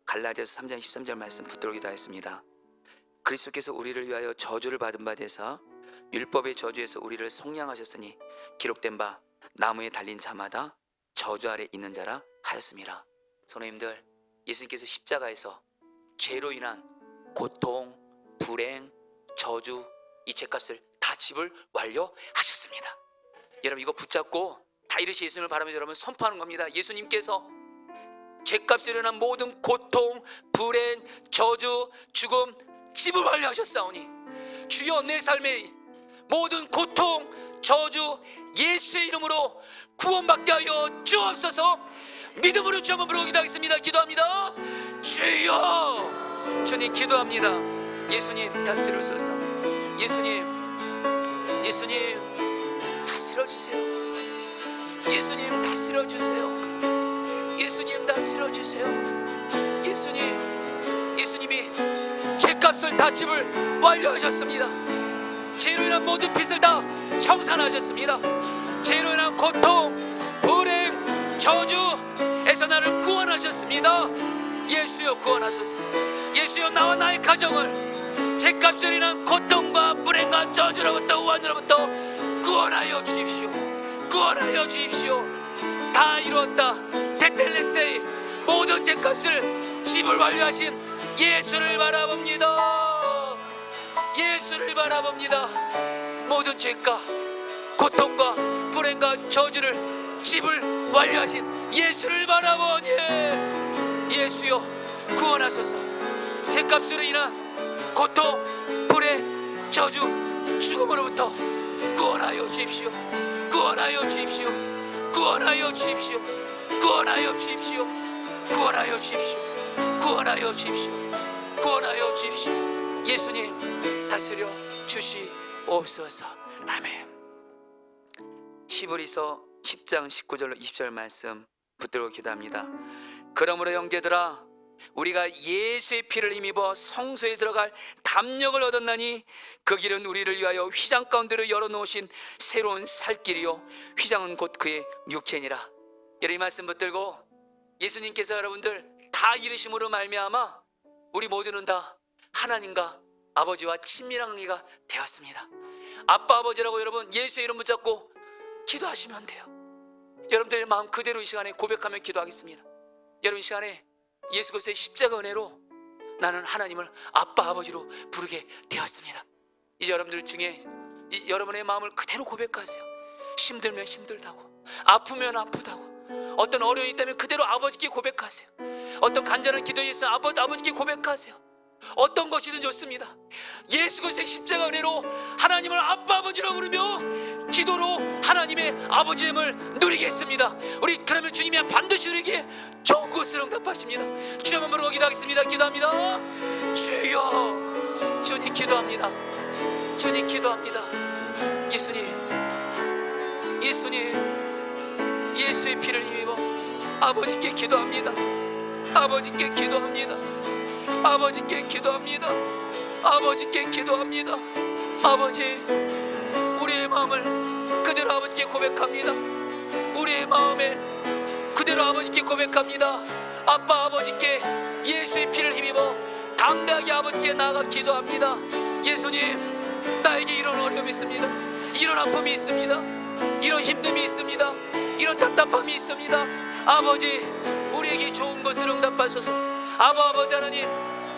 갈라디아서 3장 13절 말씀 붙들고 기도하겠습니다. 그리스도께서 우리를 위하여 저주를 받은 바 되사 율법의 저주에서 우리를 속량하셨으니 기록된 바 나무에 달린 자마다 저주 아래 있는 자라 하였습니다. 성도님들, 예수님께서 십자가에서 죄로 인한 고통, 불행, 저주, 이 죄값을 다 지불 완료하셨습니다. 여러분 이거 붙잡고 다 이루신 예수님을 바라면서 여러분 선포하는 겁니다. 예수님께서 죄값으로 인한 모든 고통, 불행, 저주, 죽음 지불 완료하셨사오니 주여 내 삶의 모든 고통, 저주 예수의 이름으로 구원받게 하여 주옵소서. 믿음으로 주 한번 부르고 기도하겠습니다. 기도합니다. 주여, 주님 기도합니다. 예수님 다스려주소서. 예수님, 예수님 다스려주세요. 예수님 다스려주세요. 예수님 다스려주세요. 예수님, 예수님이 죄값을 다 지불 완료하셨습니다. 죄로 인한 모든 빚을 다 청산하셨습니다. 죄로 인한 고통, 불행, 저주에서 나를 구원하셨습니다. 예수여 구원하소서. 예수여 나와 나의 가정을 죄값으로 인한 고통과 불행과 저주로부터 우환으로부터 구원하여 주십시오. 구원하여 주십시오. 다 이루었다. 테텔레스테이 모든 죄값을 지불 완료하신 예수를 바라봅니다. 예수를 바라봅니다. 모든 죄가 고통과 불행과 저주를 지불 완료하신 예수를 바라보니 예수여 구원하소서. 죄값으로 인한 고통, 불행, 저주, 죽음으로부터 구원하여 주십시오. 구원하여 주십시오. 구원하여 주십시오. 구원하여 주십시오. 구원하여 주십시오. 구원하여 주십시오. 구원하여 주십시오. 예수님 다스려 주시옵소서. 아멘. 히브리서 10장 19절로 20절 말씀 붙들고 기도합니다. 그러므로 형제들아 우리가 예수의 피를 힘입어 성소에 들어갈 담력을 얻었나니 그 길은 우리를 위하여 휘장 가운데로 열어놓으신 새로운 살길이요 휘장은 곧 그의 육체니라. 여러분 이 말씀 붙들고 예수님께서 여러분들 다 이루심으로 말미암아 우리 모두는 다 하나님과 아버지와 친밀한 관계가 되었습니다. 아빠 아버지라고 여러분 예수의 이름 붙잡고 기도하시면 돼요. 여러분들의 마음 그대로 이 시간에 고백하며 기도하겠습니다. 여러분 이 시간에 예수 그리스도의 십자가 은혜로 나는 하나님을 아빠 아버지로 부르게 되었습니다. 이제 여러분들 중에 여러분의 마음을 그대로 고백하세요. 힘들면 힘들다고, 아프면 아프다고, 어떤 어려움이 있다면 그대로 아버지께 고백하세요. 어떤 간절한 기도에 있어 아버지께 고백하세요. 어떤 것이든 좋습니다. 예수 그리스도의 십자가 은혜로 하나님을 아빠 아버지로 부르며 기도로 하나님의 아버지임을 누리겠습니다. 우리 그러면 주님이 반드시 우리에게 좋은 것을 응답하십니다. 주여 한번 부르고 기도하겠습니다. 기도합니다. 주여, 주님 기도합니다. 주님 기도합니다. 예수님, 예수님, 예수의 피를 힘입어 아버지께 기도합니다. 아버지께 기도합니다. 아버지께 기도합니다. 아버지께 기도합니다. 아버지, 우리의 마음을 그대로 아버지께 고백합니다. 우리의 마음에 그대로 아버지께 고백합니다. 아빠 아버지께 예수의 피를 힘입어 담대하게 아버지께 나아가 기도합니다. 예수님, 나에게 이런 어려움이 있습니다. 이런 아픔이 있습니다. 이런 힘듦이 있습니다. 이런 답답함이 있습니다. 아버지, 우리에게 좋은 것을 응답하소서. 아버지 하나님,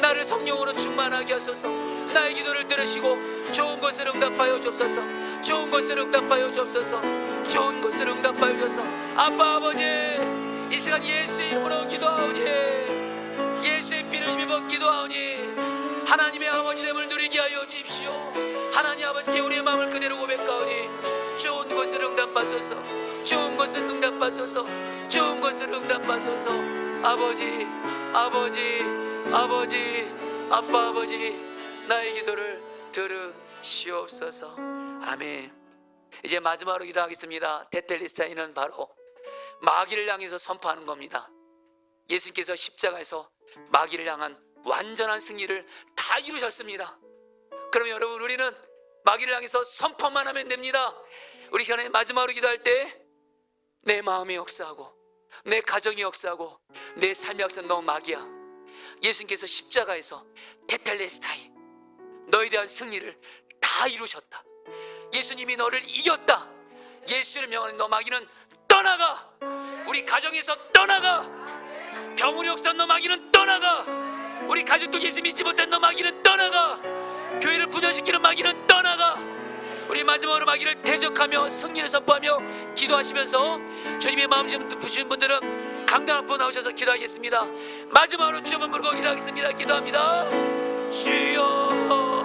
나를 성령으로 충만하게 하소서. 나의 기도를 들으시고 좋은 것을 응답하여 주옵소서. 좋은 것을 응답하여 주옵소서. 좋은 것을 응답하여 주옵소서. 아빠 아버지, 이 시간 예수의 이름으로 기도하오니, 예수의 피를 힘입어 기도하오니 하나님의 아버지됨을 누리게 하여 주십시오. 하나님 아버지께 우리의 마음을 그대로 고백하오니 좋은 것을 응답하소서. 좋은 것을 응답하소서. 좋은 것을 응답하소서. 아버지, 아버지, 아버지, 아빠 아버지, 나의 기도를 들으시옵소서. 아멘. 이제 마지막으로 기도하겠습니다. 테텔레스타이는 바로 마귀를 향해서 선포하는 겁니다. 예수님께서 십자가에서 마귀를 향한 완전한 승리를 다 이루셨습니다. 그러면 여러분, 우리는 마귀를 향해서 선포만 하면 됩니다. 우리 시간에 마지막으로 기도할 때 내 마음이 역사하고 내 가정이 역사하고 내 삶이 역사하는 너 마귀야, 예수님께서 십자가에서 테텔레스타이 너에 대한 승리를 다 이루셨다. 예수님이 너를 이겼다. 예수를 명하는 너 마귀는 떠나가. 우리 가정에서 떠나가. 병으로 역사한 너 마귀는 떠나가. 우리 가족도 예수 믿지 못한 너 마귀는 떠나가. 교회를 부전시키는 마귀는 떠나가. 우리 마지막으로 마귀를 대적하며 승리를 선포하며 기도하시면서 주님의 마음 좀 부시는 분들은 강단 앞으로 나오셔서 기도하겠습니다. 마지막으로 주여 한번 부르고 기도하겠습니다. 기도합니다. 주여,